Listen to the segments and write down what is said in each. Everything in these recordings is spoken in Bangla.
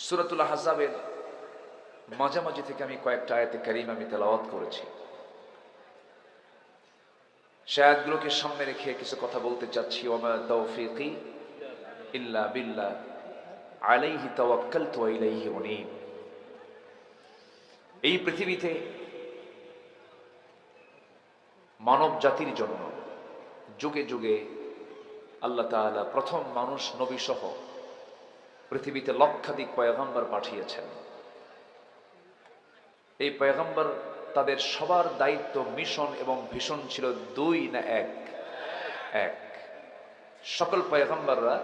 সূরাতুল আহজাবের মাঝামাঝি থেকে আমি কয়েকটা আয়াতে কারিমা আমি তেলাওয়াত করেছি। সে আয়াতগুলোকে সামনে রেখে কিছু কথা বলতে চাচ্ছি। ওয়া তাওফীকি ইল্লা বিল্লাহ আলাইহি তাওয়াক্কালতু ওয়া ইলাইহি উনীব। এই পৃথিবীতে মানব জাতির জন্য যুগে যুগে আল্লাহ তাআলা প্রথম মানুষ নবী সহ পৃথিবীতে লক্ষাধিক পয়গম্বর পাঠিয়েছেন। এই পয়গম্বর তাদের সবার দায়িত্ব, মিশন এবং ভিশন ছিল দুই না এক? এক। সকল পয়গম্বররা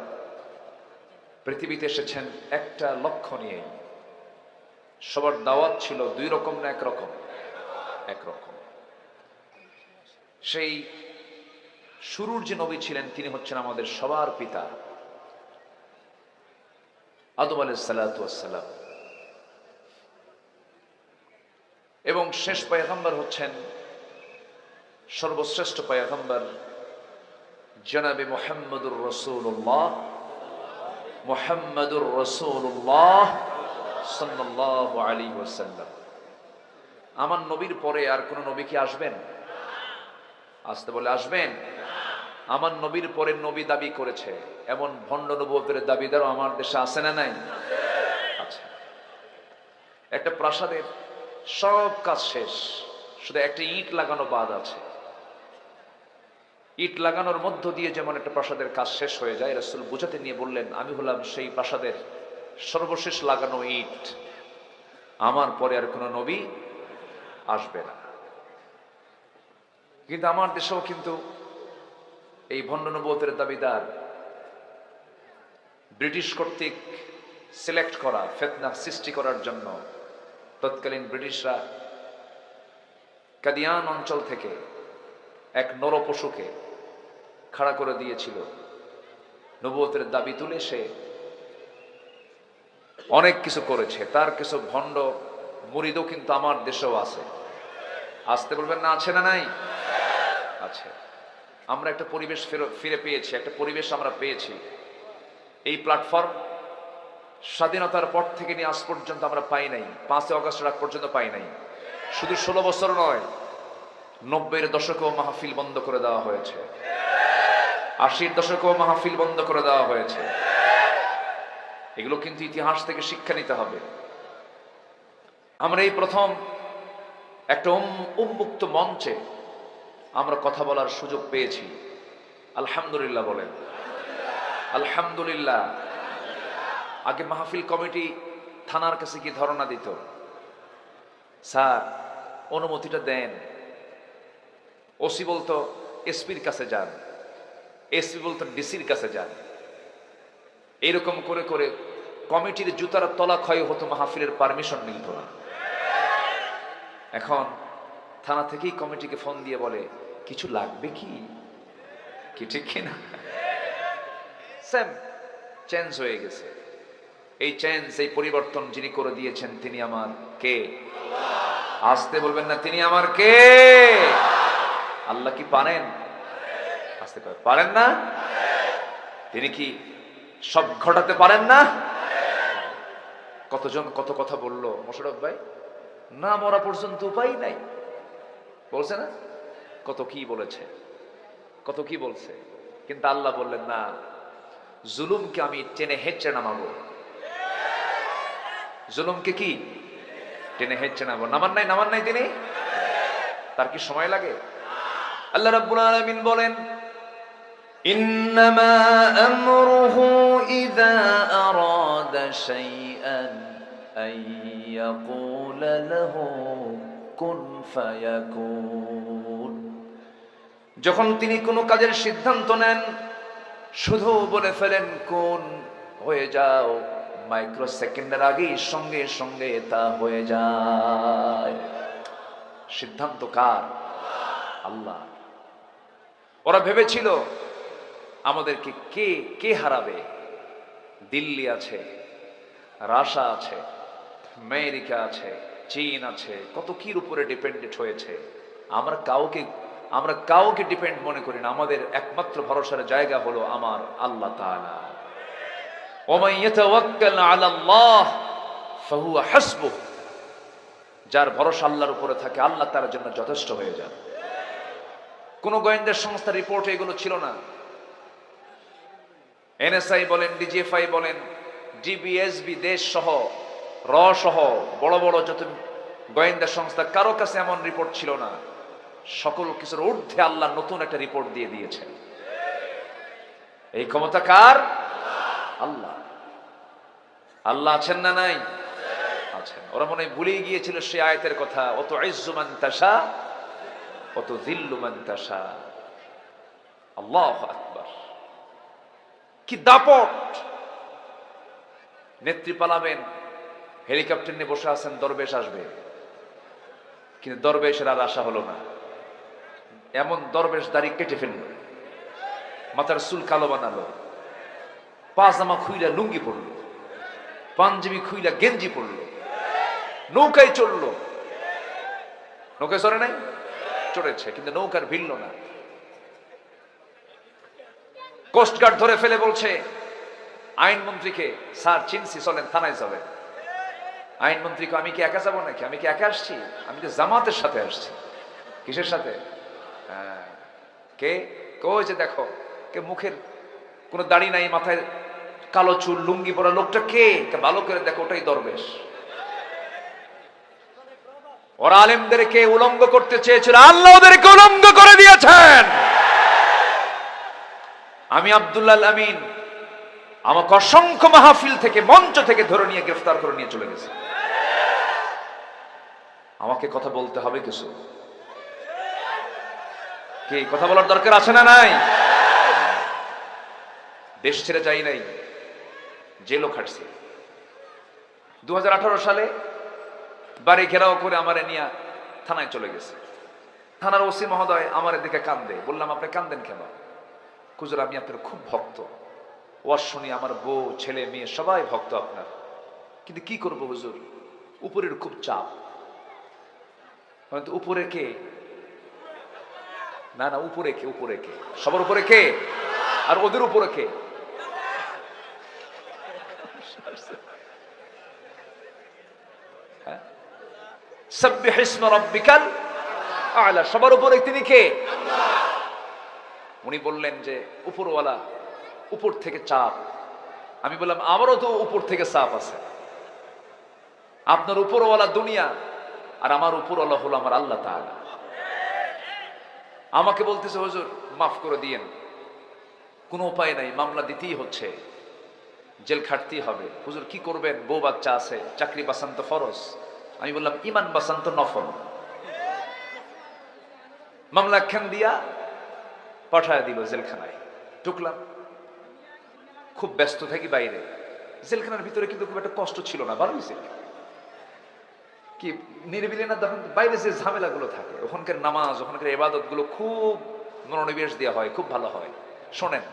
পৃথিবীতে এসেছেন একটা লক্ষ্য নিয়ে। সবার দাওয়াত ছিল দুই রকম না একরকম? একরকম। সেই শুরুর যে নবী ছিলেন তিনি হচ্ছেন আমাদের সবার পিতা আদম আলাইহিস সালাতু ওয়াস সালাম, এবং শেষ পয়গম্বর হচ্ছেন সর্বশ্রেষ্ঠ পয়গম্বর জনাবে মুহাম্মদুর রাসূলুল্লাহ সাল্লাল্লাহু আলাইহি ওয়াসাল্লাম। আমার নবীর পরে আর কোন নবী কি আসবেন? আসতে বলে আসবেন? আমার নবীর পরে নবী দাবি করেছে এমন ভণ্ড নবুয়তের দাবিদারও আমার দেশে আছে না নাই? আচ্ছা। একটা প্রাসাদের সব কাজ শেষ, শুধু একটা ইট লাগানো বাদ আছে। ইট লাগানোর মধ্য দিয়ে যেমন একটা প্রাসাদের কাজ শেষ হয়ে যায়, রাসূল বুঝাতে নিয়ে বললেন, আমি হলাম সেই প্রাসাদের সর্বশেষ লাগানো ইট, আমার পরে আর কোনো নবী আসবে না। কিন্তু আমার দেশেও কিন্তু এই ভণ্ড নবুয়তের দাবিদার ব্রিটিশ কর্তৃক সিলেক্ট করা, ফিতনা সৃষ্টি করার জন্য তৎকালীন ব্রিটিশরা কাদিয়ান অঞ্চল থেকে এক নরপশুকে খাড়া করে দিয়েছিল। নবুয়তের দাবি তুলে সে অনেক কিছু করেছে। তার কিছু ভণ্ড মুরিদও কিন্তু আমার দেশেও আছে। আসতে বলবেন না? আছে না নাই? আছে। আমরা একটা পরিবেশ ফিরে পেয়েছি, একটা পরিবেশ আমরা পেয়েছি। এই প্ল্যাটফর্ম স্বাধীনতার পর থেকে নিয়ে আজ পর্যন্ত আমরা পাই নাই। 5 আগস্টের আগ পর্যন্ত পাই নাই। শুধু 16 বছর নয়, 90-এর দশকেও মাহফিল বন্ধ করে দেওয়া হয়েছে, 80-এর দশকেও মাহফিল বন্ধ করে দেওয়া হয়েছে। এগুলো কিন্তু ইতিহাস থেকে শিক্ষা নিতে হবে। আমরা এই প্রথম একটা উন্মুক্ত মঞ্চে আমরা কথা বলার সুযোগ পেয়েছি। আলহামদুলিল্লাহ বলেন। আলহামদুলিল্লাহ। আগে মাহফিল কমিটি থানার কাছে কি ধরনা দিত, স্যার অনুমতিটা দেন। ওসি বলতো এসপির কাছে যান, এসপি বলতো ডিসির কাছে যান। এরকম করে করে কমিটির জুতার তলা ক্ষয় হতো, মাহফিলের পারমিশন মিলত না। এখন থানা থেকেই কমিটিকে ফোন দিয়ে বলে কিছু লাগবে কি? কি ঠিক কিনা? সেম চেঞ্জ হয়ে গেছে। এই চেঞ্জ, এই পরিবর্তন যিনি করে দিয়েছেন তিনি আমার কে? আসতে বলবেন না, তিনি আমার কে? আল্লাহ কি পারেন? আসতে পারেন না? তিনি কি সব ঘটাতে পারেন না? কতজন কত কথা বললো মোশাররফ ভাই, না মরা পর্যন্ত উপায় নাই বলছে না? কত কি বলেছে, কত কি বলছে। কিন্তু আল্লাহ বললেন না, জুলুমকে আমি টেনে হেঁচড়ে নামাবো। জুলুমকে কি টেনে হেঁচড়ে নামাবো? নামান নাই তিনি। তার কি সময় লাগে? আল্লাহ রাব্বুল আলামিন বলেন, ইন্নামা আমরুহু ইযা আরাদা শাইআন আন ইয়াকুলা লাহু কুন ফায়াকুন। যখন তিনি কোনো কাজের সিদ্ধান্ত নেন, শুধু বলে ফেলেন কুন, হয়ে যাও, মাইক্রো সেকেন্ডের আগেই সঙ্গে সঙ্গে তা হয়ে যায়। সিদ্ধান্ত কার? আল্লাহ। ওরা ভেবেছিল আমাদেরকে কে কে হারাবে। দিল্লি আছে, রাশা আছে, আমেরিকা আছে, চীন আছে, কত কির উপরে ডিপেন্ডেন্ট হয়েছে। আমরা কাউকে ডিপেন্ড মনে করি না। আমাদের একমাত্র ভরসার জায়গা হলো আমার আল্লাহ তাআলা। ওয়া মান ইয়াতাওয়াক্কাল আলাল্লাহ ফাহুয়া হাসবুহ, যার ভরসা আল্লাহর উপরে থাকে আল্লাহ তার জন্য যথেষ্ট হয়ে যান। কোন গোয়েন্দা সংস্থার রিপোর্টে এগুলো ছিল না। এনএসআই বলেন, ডিজিএফআই বলেন, ডিবিএসবি দেশ সহ র সহ বড় বড় যত গোয়েন্দা সংস্থা, কারো কাছে এমন রিপোর্ট ছিল না। সকল কিছুর ঊর্ধ্বে আল্লাহ নতুন একটা রিপোর্ট দিয়ে দিয়েছেন। এই ক্ষমতা কার? আল্লাহ। আল্লাহ আছেন না নাই? আছেন। ওরা মনে হয় ভুলেই গিয়েছিল সে আয়াতের কথা, অত ইজ্জু মান তাশা অত যিল্লু মান তাশা। আল্লাহু আকবার। কি দাপট! নেত্রী পালাবেন, হেলিকপ্টার নিয়ে বসে আছেন, দরবেশ আসবে, কিন্তু দরবেশের আর আশা হলো না। এমন দরবেশ দাড়ি কেটে ফেলল, মাথার চুল কালো বানালো, পাজামা খুইলা লুঙ্গি পড়লো, পাঞ্জাবি খুইলা গেঞ্জি পড়লো, নৌকায় চড়লো। নৌকায় চড়ে নাই? চড়েছে, কিন্তু নৌকার ভিড়ল না। কোস্টগার্ড ধরে ফেলে বলছে আইনমন্ত্রীকে, স্যার চিনছি, চলেন থানায় যাবেন। আইনমন্ত্রীকে, আমি কি একা যাবো নাকি? আমি কি একা আসছি? আমি তো জামাতের সাথে আসছি। কিসের সাথে? কে কই যে দেখো, কে মুখের কোনো দাড়ি নাই, মাথায় কালো চুল, লুঙ্গি পরা লোকটা কে? ভালো করে দেখো, ওটাই দরবেশ। ওরা আলেমদেরকে উলঙ্গ করতে চেয়েছিল, আল্লাহ ওদেরকে উলঙ্গ করে দিয়েছেন। আমি আব্দুল্লাহ আমিন আমাকে অসংখ্য মাহফিল থেকে, মঞ্চ থেকে ধরে নিয়ে গ্রেফতার করে নিয়ে চলে গেছে। আমাকে কথা বলতে হবে কিছু, কি কথা বলার দরকার আছে না নাই? দেশ ছেড়ে যাই নাই, জেলও খাটছি। 2018 সালে বাড়ি ঘেরাও করে আমারে নিয়ে থানায় চলে গেছে। থানার ওসি মহোদয় আমার দিকে কান্দে। বললাম, আপনি কান্দেন কেন? হুজুর, আমি আপনার খুব ভক্ত, ওয়াজ শুনি, আমার বউ ছেলে মেয়ে সবাই ভক্ত আপনার, কিন্তু কি করব হুজুর, উপরের খুব চাপ। উপরে কে? না না, উপরে কে? উপরে কে? সবার উপরে কে? আর ওদের উপরে কে? সাব্বিহ ইসমা রাব্বিকাল আ'লা। সবার উপরে তিনি কে? উনি বললেন যে উপরওয়ালা, উপর থেকে চাপ। আমি বললাম, আমারও তো উপর থেকে চাপ আছে। আপনার উপরওয়ালা দুনিয়া, আর আমার উপরওয়ালা হলো আমার আল্লাহ তাআলা। আমাকে বলতেছে, হুজুর মাফ করে দিয়েন, কোনো উপায় নাই, মামলা দিতেই হচ্ছে, জেল খাটতেই হবে। হুজুর কি করবেন? বউ বাচ্চা আছে, চাকরি বাঁচান তো ফরজ। আমি বললাম, ইমান বাঁচান তো নফল। মামলা খান দিয়া পাঠায় দিল জেলখানায়। ঢুকলাম, খুব ব্যস্ত থাকি বাইরে। জেলখানার ভিতরে কিন্তু খুব একটা কষ্ট ছিল না, ভালো হয়েছে কি নিরিবিলি না। তখন বাইরে যে ঝামেলাগুলো থাকে, ওখানকার নামাজ, ওখানকার ইবাদত গুলো খুব মনোনিবেশ দেওয়া হয়, খুব ভালো হয়। শোনেন,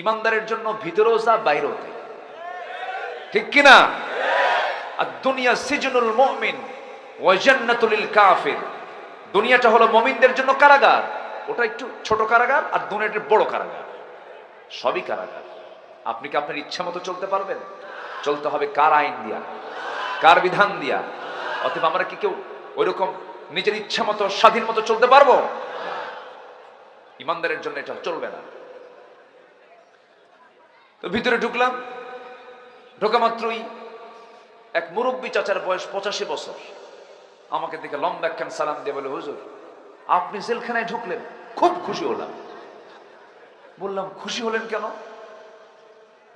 ইমানদারের জন্য ভিতরেও যা, বাইরেও তাই, ঠিক কিনা? আর দুনিয়া সিজনুল মুমিন ওয়া জান্নাতুল লিল কাফির। দুনিয়াটা হলো মুমিনদের জন্য কারাগার, ওটা একটু ছোট কারাগার, আর দুনিয়াটা বড় কারাগার। সবই কারাগার। আপনি কি আপনার ইচ্ছা মতো চলতে পারবেন? চলতে হবে কার আইন দিয়া, কার বিধান দিয়া। অতএব আমরা কি কেউ ওইরকম নিজের ইচ্ছা মতো, স্বাধীন মতো চলতে পারবো? ইমানদারের জন্য এটা চলবে না। তো ভিতরে ঢুকলাম, ঢোকা মাত্রই এক মুরব্বী চাচার বয়স 85 বছর আমাকে দেখে লম্বা একখান সালাম দিয়ে বলে, হুজুর আপনি জেলখানায় ঢুকলেন, খুব খুশি হলাম। বললাম, খুশি হলেন কেন?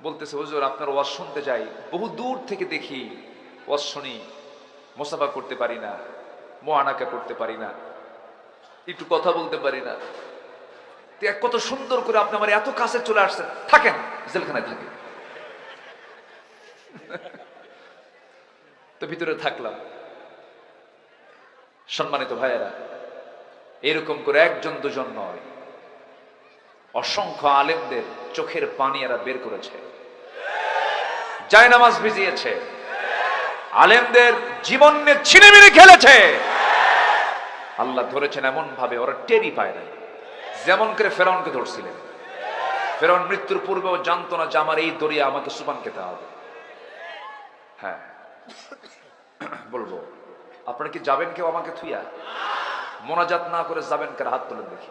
বলতেছে, হুজুর আপনার ওয়াজ শুনতে যাই, বহু দূর থেকে দেখি, ওয়াজ শুনি, মোসাফা করতে পারি না, মোয়ানাকা করতে পারি না, একটু কথা বলতে পারি না, কত সুন্দর করে আপনি আমার এত কাছে চলে আসছেন, থাকেন জেলখানায় থাকেন। তো ভিতরে থাকলাম। সম্মানিত ভাইয়েরা, এরকম করে একজন দুজন নয়, অসংখ্য আলেমদের চোখের পানি এরা বের করেছে, জায়নামাজ ভিজিয়েছে, আলেমদের জীবন নিয়ে ছিনিমিনি খেলেছে। আল্লাহ ধরেছেন এমন ভাবে ওরা টেরই পায় নাই, যেমন করে ফেরাউনকে ধরছিলেন। ফেরাউন মৃত্যুর পূর্বেও জানতো না যে আমার এই দরিয়া আমাকে সুপান খেতে হবে। হ্যাঁ, বলবো, আপনারা কি যাবেন কেউ আমাকে থুইয়া? মোনাজাত না করে যাবেন কার? হাত তোলেন দেখি।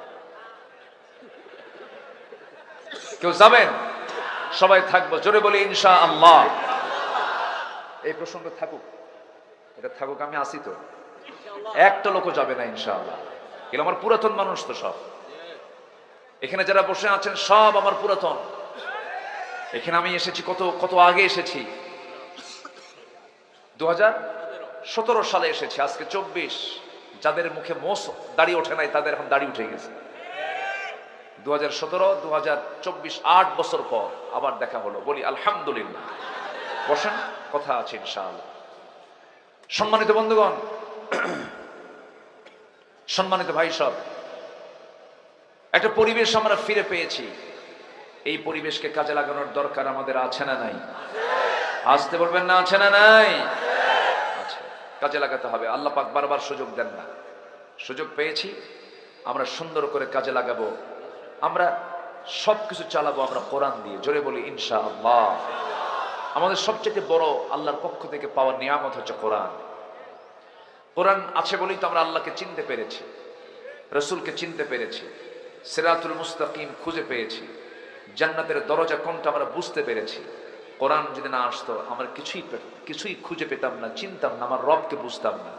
কেউ যাবেন? সবাই থাকবো, জোরে বলি ইনশাআল্লাহ। এই প্রসঙ্গ থাকুক, এটা থাকুক, আমি আসি তো। একটা লোকও যাবে না ইনশাআল্লাহ। এগুলো আমার পুরাতন মানুষ তো সব। এখানে যারা বসে আছেন সব আমার পুরাতন। এখানে আমি এসেছি কত কত আগে এসেছি। 2017 সালে এসেছি, আজকে 24। যাদের মুখে মোষ দাড়ি ওঠে নাই তাদের এখন দাড়ি উঠে গেছে। 2017, 2024, 8 বছর পর আবার দেখা হলো। বলি আলহামদুলিল্লাহ। বসেন, কথা আছে ইনশাআল্লাহ। সম্মানিত বন্ধুগণ, সম্মানিত ভাই সব, একটা পরিবেশ আমরা ফিরে পেয়েছি। এই পরিবেশকে কাজে লাগানোর দরকার আমাদের আছে না নাই? আসতে বলবেন না, আছে না নাই? আছে, কাজে লাগাতে হবে। আল্লাহ পাক বারবার সুযোগ দেন না। সুযোগ পেয়েছি, আমরা সুন্দর করে কাজে লাগাবো। আমরা সবকিছু চালাবো আমরা কোরআন দিয়ে, জোরে বলি ইনশাআল্লাহ। আমাদের সবচেয়ে বড় আল্লাহর পক্ষ থেকে পাওয়া নিয়ামত হচ্ছে কোরআন। কোরআন আছে বলেই তো আমরা আল্লাহকে চিনতে পেরেছি, রসুলকে চিনতে পেরেছি, সিরাতুল মুস্তাকিম খুঁজে পেয়েছি, জান্নাতের দরজা কোনটা আমরা বুঝতে পেরেছি। কোরআন যদি না আসতো আমরা কিছুই খুঁজে পেতাম না, চিনতাম না, আমার রবকে বুঝতাম না।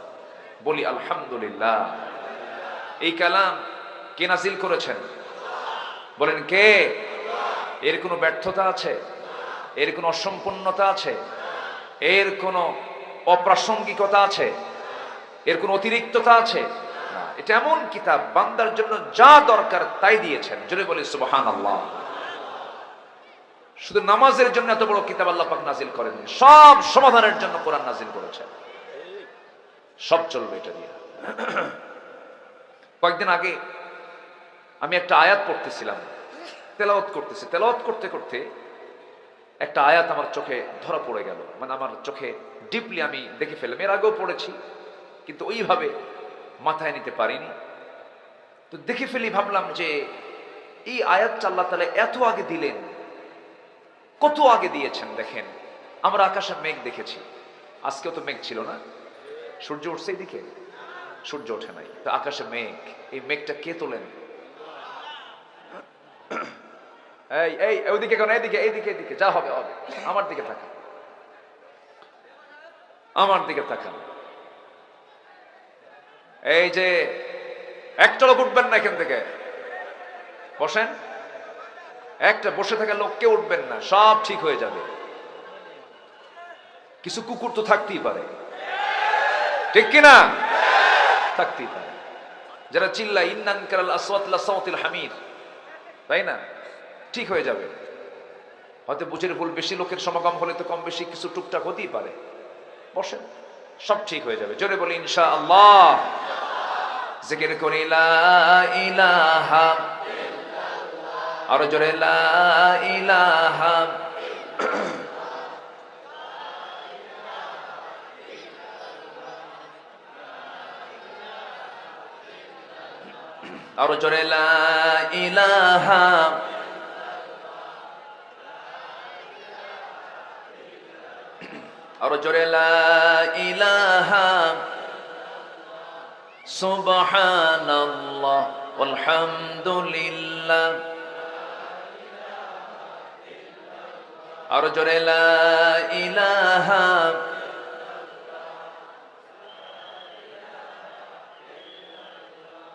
বলি আলহামদুলিল্লাহ। এই কালাম কে নাজিল করেছেন? বলেন কে? এর কোনো ব্যর্থতা আছে? এর কোনো অসম্পূর্ণতা আছে? এর কোনো অপ্রাসঙ্গিকতা আছে? এর কোনো অতিরিক্ততা আছে? না, এটা এমন কিতাব বান্দার জন্য যা দরকার তাই দিয়েছেন। জোরে বলি সুবহানাল্লাহ। শুধু নামাজের জন্য এত বড় কিতাব আল্লাহ পাক নাজিল করেননি, সব সমাধানের জন্য কোরআন নাজিল করেছেন। সব চলবে এটা দিয়ে। কয়েকদিন আগে আমি একটা আয়াত পড়তেছিলাম, তেলাওয়াত করতেছি। তেলাওয়াত করতে করতে একটা আয়াত আমার চোখে ধরা পড়ে গেল, মানে আমার চোখে ডিপলি আমি দেখে ফেললাম। এর আগেও পড়েছি কিন্তু ওইভাবে মাথায় নিতে পারিনি। তো দেখে ফেলি, ভাবলাম যে এই আয়াতটা আল্লাহ তাআলা এত আগে দিলেন, কত আগে দিয়েছেন। দেখেন, আমরা আকাশে মেঘ দেখেছি, আজকেও তো মেঘ ছিল না। সূর্য উঠছে এইদিকে? সূর্য ওঠে নাই, তো আকাশে মেঘ। এই মেঘটা কে তোলেন? এই এই ওইদিকে কেন? এইদিকে এইদিকে এইদিকে, যা হবে হবে। আমার দিকে তাকান, আমার দিকে তাকান। এই যে একটা লোক উঠবেন না এখান থেকে, বসেন। একটা বসে থাকা লোক কেউ উঠবেন না, সব ঠিক হয়ে যাবে। কিছু কুকুর তো থাকতেই পারে, ঠিক কিনা? থাকতেই পারে, যারা চিল্লায় ইন্নান কারাল আসওয়াত লা সাওতিল হামির, তাই না? ঠিক হয়ে যাবে। হয়তো বুঝের ভুল, বেশি লোকের সমাগম হলে তো কম বেশি কিছু টুকটাক হতেই পারে। বসেন, সব ঠিক হয়ে যাবে। জোরে বলি ইনশাআল্লাহ। জিকির করি লা ইলাহা ইল্লাল্লাহ, আরো জোরে লা ইলাহা, আরো জোরে লা ইলাহা, আরো জোরে লা ইলাহা, সুবহানাল্লাহ আলহামদুলিল্লাহ, আরো জোরে লা ইলাহা,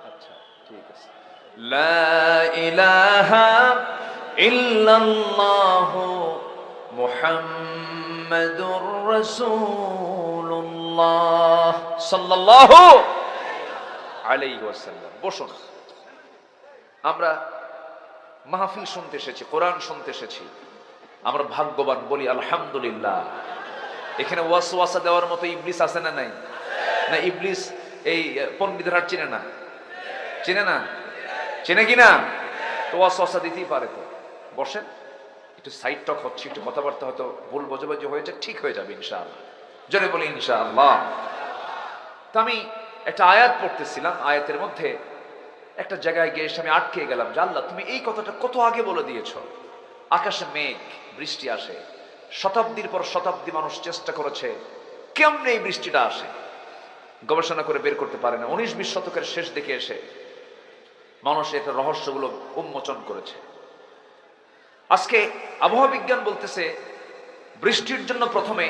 আচ্ছা ঠিক আছে, লা ইলাহা ইল্লাল্লাহু মুহাম্মাদুর রাসূলুল্লাহ সাল্লাল্লাহু আলাইহি ওয়াসাল্লাম। বসুন, আমরা মাহফিল শুনতে এসেছি, কোরআন শুনতে এসেছি। আমরা ভাগ্যবান, বলি আলহামদুলিল্লাহ। এখানে ওয়াসওয়াসা দেওয়ার মতো ইবলিস আছে না নাই? না, ইবলিস এই পণ্ডিতরা চিনে না, চিনে না, চিনে কিনা? তো ওয়াসওয়াসা দিতেই পারে। তো বসেন, একটু সাইড টক হচ্ছে, একটু কথাবার্তা হয়তো ভুল বোঝাবুঝি হয়েছে, ঠিক হয়ে যাবে ইনশাআল্লাহ। জোরে বলি ইনশাআল্লাহ। তো আমি একটা আয়াত পড়তেছিলাম, আয়াতের মধ্যে একটা জায়গায় গিয়ে এসে আমি আটকে গেলাম যে আল্লাহ, তুমি এই কথাটা কত আগে বলে দিয়েছো। আকাশে মেঘ, বৃষ্টি আসে, শতাব্দীর পর শতাব্দী মানুষ চেষ্টা করেছে কেমনে এই বৃষ্টিটা আসে গবেষণা করে বের করতে পারে না। 19-20 শতকের শেষ দিকে এসে মানুষ এটা রহস্যগুলো উন্মোচন করেছে। আজকে আবহাওয়া বিজ্ঞান বলতেছে বৃষ্টির জন্য প্রথমে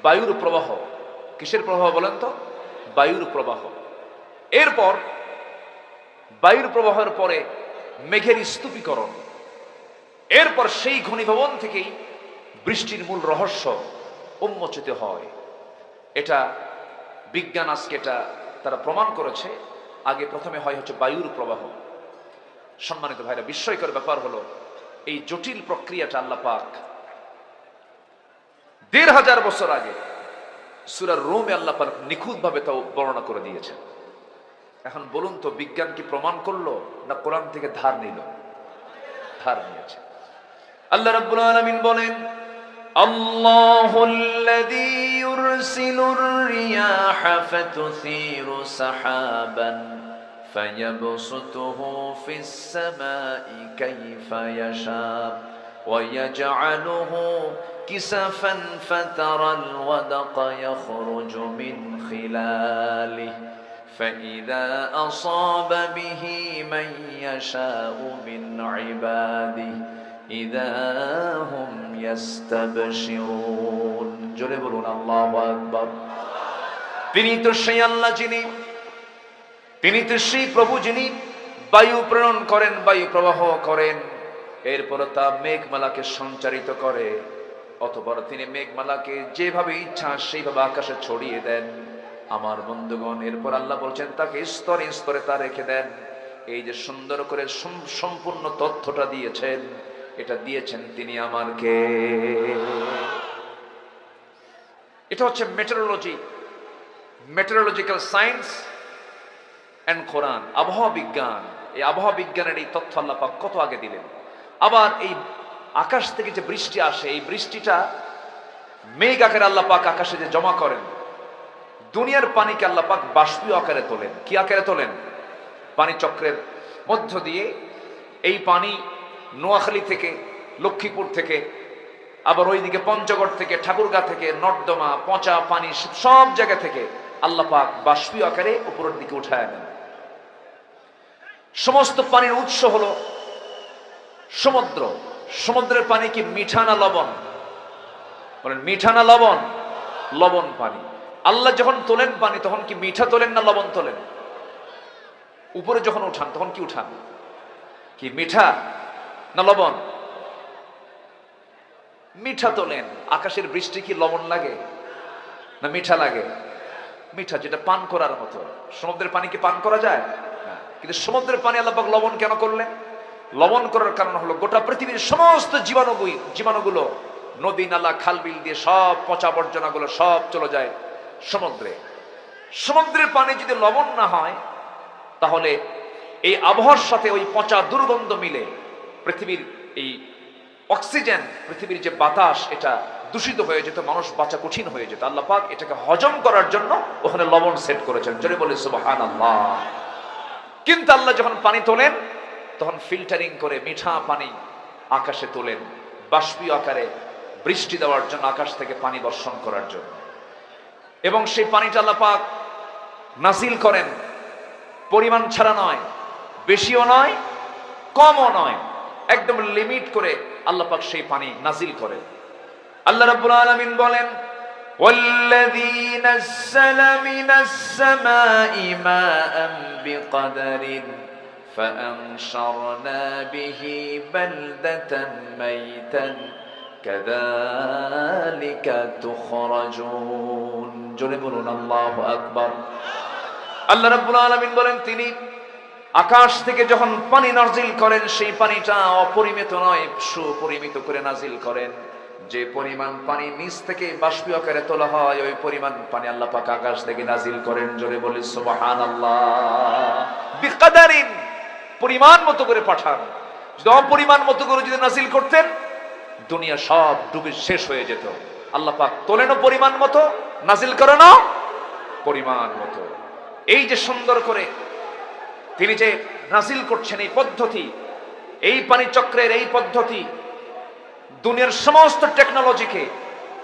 বায়ুর প্রবাহ। কিসের প্রবাহ বলেন তো? বায়ুর প্রবাহ। এরপর বায়ুর প্রবাহের পরে মেঘের স্তূপীকরণ। এরপর সেই ঘনীভবন থেকেই বৃষ্টির মূল রহস্য উন্মোচিত হয়। এটা বিজ্ঞান আজকে এটা তারা প্রমাণ করেছে। আগে প্রথমে হয় হচ্ছে বায়ুর প্রবাহ। সম্মানিত ভাইরা, বিস্ময়কর ব্যাপার হলো এই জটিল প্রক্রিয়াটা আল্লাহ পাক ১৫০০ বছর আগে সূরা রূমে আল্লাহ পাক নিখুঁতভাবে তা বর্ণনা করে দিয়েছেন। এখন বলুন তো, বিজ্ঞান কি প্রমাণ করলো না কোরআন থেকে ধার নিল? ধার নিয়েছে। আল্লাহ রাব্বুল আলামিন বলেন, আল্লাহুল্লাযী ইউরসিলুর রিয়াহা ফাতুসীরু সাহাবান ফায়াবসুতুহু ফিস সামাই কাইফা ইয়াশা ওয়া ইয়াজআলুহু কিসাফান ফাতারাল ওয়াদাকা ইয়াখরুজু মিন খিলালিহি فإذا أصاب به من يشاء من عباده إذا هم يستبشرون জোরে বলুন আল্লাহু আকবার। তিনি তো সেই আল্লাহ যিনি, তিনি তো সেই প্রভু যিনি বায়ু প্রেরণ করেন, বায়ু প্রবাহ করেন, এরপর তা মেঘমালাকে সঞ্চারিত করে। অতঃপর তিনি মেঘমালাকে যেভাবে ইচ্ছা সেইভাবে আকাশে ছড়িয়ে দেন। আমার বন্ধুগণ, এরপর আল্লাহ বলছেন তাকে স্তরে স্তরে তা রেখে দেন। এই যে সুন্দর করে সম্পূর্ণ তথ্যটা দিয়েছেন, এটা দিয়েছেন তিনি আমাকে। এটা হচ্ছে মেটেরোলজি, মেটেরোলজিক্যাল সায়েন্স এন্ড কোরআন, আবহাওয়া বিজ্ঞান। এই আবহাওয়া বিজ্ঞানের এই তথ্য আল্লাহ পাক কত আগে দিলেন। আবার এই আকাশ থেকে যে বৃষ্টি আসে, এই বৃষ্টিটা মেঘ আকারে আল্লাহ পাক আকাশে যে জমা করেন, দুনিয়ার পানিকে আল্লাহ পাক বাষ্পীয় আকারে তোলেন। কি আকারে তোলেন? পানি চক্রের মধ্য দিয়ে এই পানি নোয়াখালী থেকে, লক্ষ্মীপুর থেকে, আবার ওইদিকে পঞ্চগড় থেকে, ঠাকুরগাঁ থেকে, নর্দমা, পচা পানি, সব জায়গা থেকে আল্লাহ পাক বাষ্পীয় আকারে উপরের দিকে উঠায় নেন। সমস্ত পানির উৎস হলো সমুদ্র। সমুদ্রের পানি কি মিঠা না লবণ? বলেন, মিঠা না লবণ? লবণ পানি। আল্লাহ যখন তোলেন পানি, তখন কি মিঠা তোলেন না লবণ তোলেন? উপরে যখন উঠান তখন কি উঠান? কি মিঠা না লবণ? মিঠা তোলেন। আকাশের বৃষ্টি কি লবণ লাগে না মিঠা লাগে? মিঠা, যেটা পান করার মতো। সমুদ্রের পানি কি পান করা যায় না। কিন্তু সমুদ্রের পানি আল্লাহ পাক লবণ কেন করলেন? লবণ করার কারণ হলো গোটা পৃথিবীর সমস্ত জীবাণুগুলো নদী, নালা, খাল, বিল দিয়ে সব পচা আবর্জনাগুলো সব চলে যায় সমুদ্রে। সমুদ্রের পানি যদি লবণ না হয়, তাহলে এই আবহাওয়ার সাথে ওই পচা দুর্গন্ধ মিলে পৃথিবীর এই অক্সিজেন, পৃথিবীর যে বাতাস, এটা দূষিত হয়ে যেত, মানুষ বাঁচা কঠিন হয়ে যেত। আল্লাহ পাক এটাকে হজম করার জন্য ওখানে লবণ সেট করেছেন। জোরে বলে সুবহানাল্লাহ। কিন্তু আল্লাহ যখন পানি তোলেন, তখন ফিল্টারিং করে মিঠা পানি আকাশে তোলেন, বাষ্পীয় আকারে বৃষ্টি দেওয়ার জন্য, আকাশ থেকে পানি বর্ষণ করার জন্য। এবং সেই পানিটা আল্লাহ পাক নাজিল করেন পরিমাণ ছাড়া নয়, বেশিও নয়, কমও নয়, একদম লিমিট করে আল্লাহ পাক সেই পানি নাজিল করেন। আল্লাহ রাব্বুল আলামিন বলেন, ওয়াল্লাযী নাযালা মিনাস সামাই মাআন বিকদরিন ফাআনশারনা বিহি বালদাতান মাইতান কাযালিকা তুখরাজুন। জোরে বলুন আল্লাহু আকবার। আল্লাহ রাব্বুল আলামিন বলেন, তিনি আকাশ থেকে যখন পানি নাজিল করেন, সেই পানিটা অপরিমিত নয়, সুপরিমিত করে নাজিল করেন। যে পরিমাণ পানি নিচ থেকে বাষ্পীয় আকারে তোলা হয়, ওই পরিমাণ পানি আল্লাহ পাক আকাশ থেকে নাজিল করেন। জোরে বলি সুবহানাল্লাহ। বিকদারিন, পরিমাণ মতো করে পাঠান। যদি অপরিমাণ মতো করে যদি নাজিল করতেন, দুনিয়া সব ডুবে শেষ হয়ে যেত। আল্লাহ পাক তোলেনও পরিমাণ মতো, নাজিল করেনও পরিমাণ মতো। এই যে সুন্দর করে তিনি যে নাজিল করছেন, এই পদ্ধতি, এই পানি চক্রের এই পদ্ধতি, দুনিয়ার সমস্ত টেকনোলজিকে,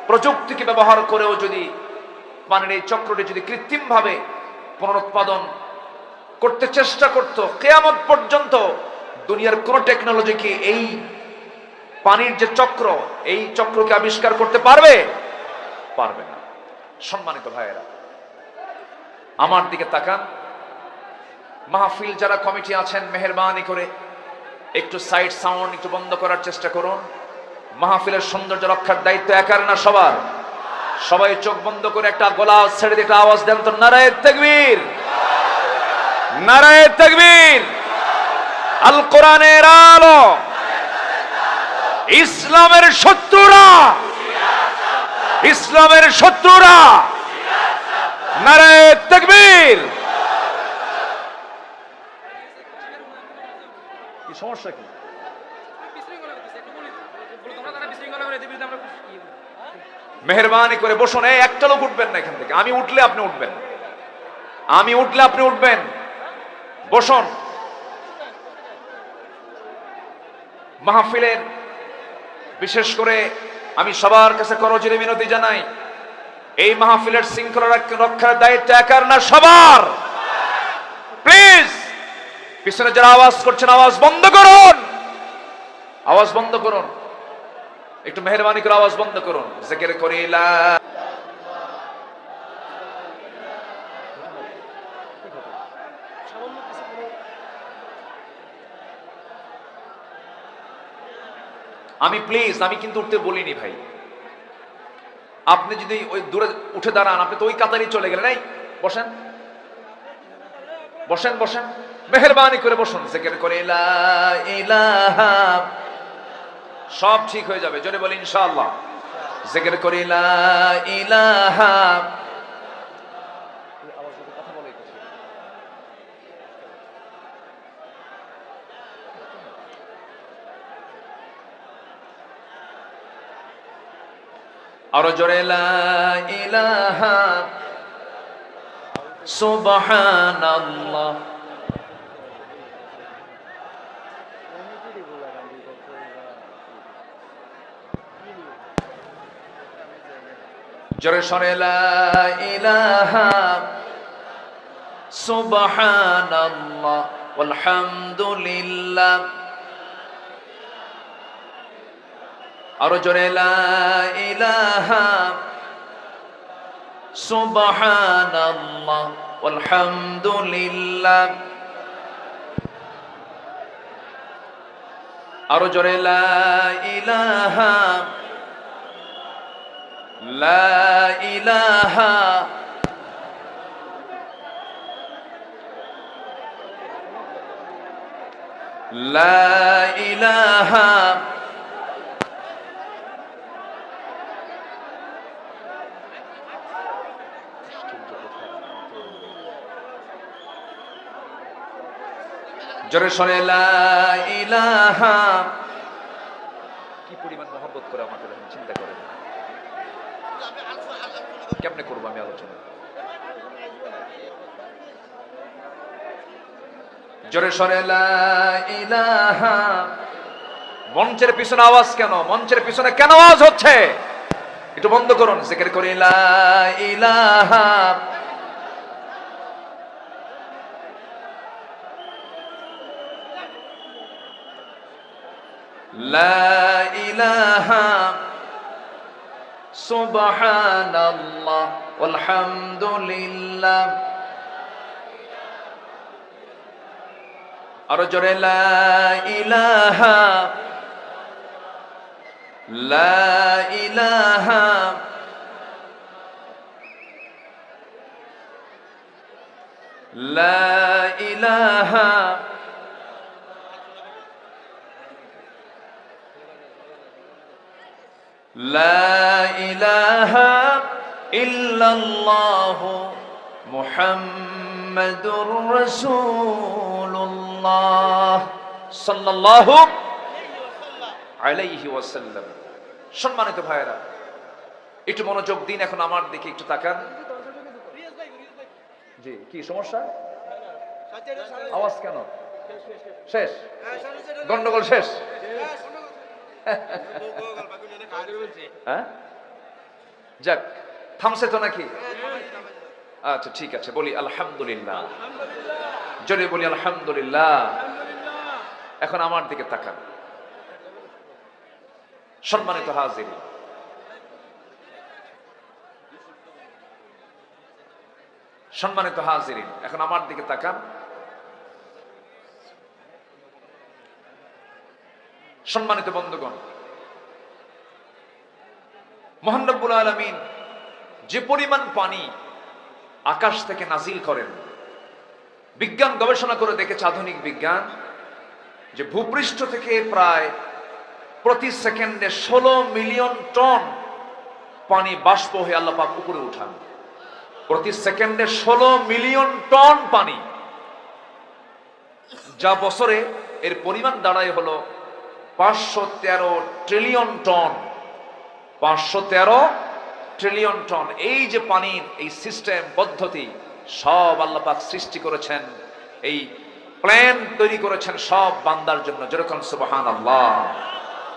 প্রযুক্তিকে ব্যবহার করেও যদি পানির এই চক্রটি যদি কৃত্রিমভাবে পুনরুৎপাদন করতে চেষ্টা করত, কিয়ামত পর্যন্ত দুনিয়ার কোন টেকনোলজি কি এই পানির যে চক্র, এই চক্রকে আবিষ্কার করতে পারবে? পারবে না। সম্মানিত ভাইয়েরা, আমার দিকে তাকান। মাহফিল যারা কমিটি আছেন, মেহেরবানি করে একটু সাইড সাউন্ড একটু বন্ধ করার চেষ্টা করুন। মাহফিলের সৌন্দর্য রক্ষার দায়িত্ব একার না সবার। সবাই চোখ বন্ধ করে একটা গলা ছেড়ে দিয়ে একটা আওয়াজ দেন তো, নারায়ে তাকবীর, নারায়ে তাকবীর। আল কোরআনের আলো, ইসলামের শত্রুরা, ইসলামের শত্রুরা, নারায়ে তাকবীর। কি সমস্যা কি? মেহেরবানি করে বসুন। এই একটা লোক উঠবেন না এখান থেকে। আমি উঠলে আপনি উঠবেন, আমি উঠলে আপনি উঠবেন। বসুন। মাহফিলের বিশেষ করে আমি সবার কাছে করজোড়ে মিনতি জানাই, এই মাহফিলের শৃঙ্খলা রক্ষার দায়িত্ব একার না সবার। প্লিজ পিছনে যারা আওয়াজ করছেন আওয়াজ বন্ধ করুন, আওয়াজ বন্ধ করুন। একটু মেহেরবানি করে আওয়াজ বন্ধ করুন। জিকির করি লা আমি প্লিজ, আমি কিন্তু উঠতে বলিনি ভাই। আপনি যদি ওই দূরে উঠে দাঁড়ান, আপনি তো ওই কাতারই চলে গেলেন। এই বসেন, বসেন, বসেন, মেহেরবানি করে বসুন। জিকির করি লা ইলাহা, সব ঠিক হয়ে যাবে। জোরে বলি ইনশাআল্লাহ। জিকির করি লা ইলাহা, আরো জোরে লা ইলাহা সুবহানাল্লাহ। জোরে সরে লা ইলাহা সুবহানাল্লাহ ওয়ালহামদুলিল্লাহ। আরো জোরে লা ইলাহা সুবহানাল্লাহ ওয়ালহামদুলিল্লাহ। আরো জোরে লা ইলাহা, লা ইলাহা, লা ইলাহা। জোরে সরে লা ইলাহা। কি পরিমাণ মহব্বত করে আমাকে চিন্তা করেন। কেমনে করবো আমি আলোচনা? জোরে সরে লা ইলাহা। মঞ্চের পিছনে আওয়াজ কেন? মঞ্চের পিছনে কেন আওয়াজ হচ্ছে? একটু বন্ধ করুন। জিকির করি লা ইলাহা, লা ইলাহা সুবহানাল্লাহ ওয়ালহামদুলিল্লাহ। আরো জোরে লা ইলাহা, লা ইলাহা, লা ইলাহা, লা ইলাহা ইল্লাল্লাহু মুহাম্মাদুর রাসূলুল্লাহ সাল্লাল্লাহু আলাইহি ওয়াসাল্লাম। সম্মানিত ভাইরা, একটু মনোযোগ দিন। এখন আমার দিকে একটু তাকান। জি, কি সমস্যা? আওয়াজ কেন? শেষ? গন্ডগোল শেষ? হ্যাঁ, যাক, থামছে তো নাকি? আচ্ছা ঠিক আছে, বলি আলহামদুলিল্লাহ। জোরে বলি আলহামদুলিল্লাহ। এখন আমার দিকে তাকান। সম্মানিত হাজির, সম্মানিত হাজিরিন, এখন আমার দিকে তাকান। সম্মানিত বন্ধুগণ, মহান রব্বুল আলামিন যে পরিমাণ পানি আকাশ থেকে নাজিল করেন, বিজ্ঞান গবেষণা করে দেখেছে আধুনিক বিজ্ঞান যে ভূপৃষ্ঠ থেকে প্রায় প্রতি সেকেন্ডে 16 মিলিয়ন টন পানি বাষ্প হয়ে আল্লাহ পাক উপরে উঠান। প্রতি সেকেন্ডে 16 মিলিয়ন টন পানি, যা বছরে এর পরিমাণ দাঁড়ায় হলো 513 ট্রিলিয়ন টন। 513 trillion ton. এই যে পানির এই সিস্টেম পদ্ধতি সব আল্লাহ পাক সৃষ্টি করেছেন, এই প্ল্যান তৈরি করেছেন সব বান্দার জন্য। যেরকম সুবহানাল্লাহ,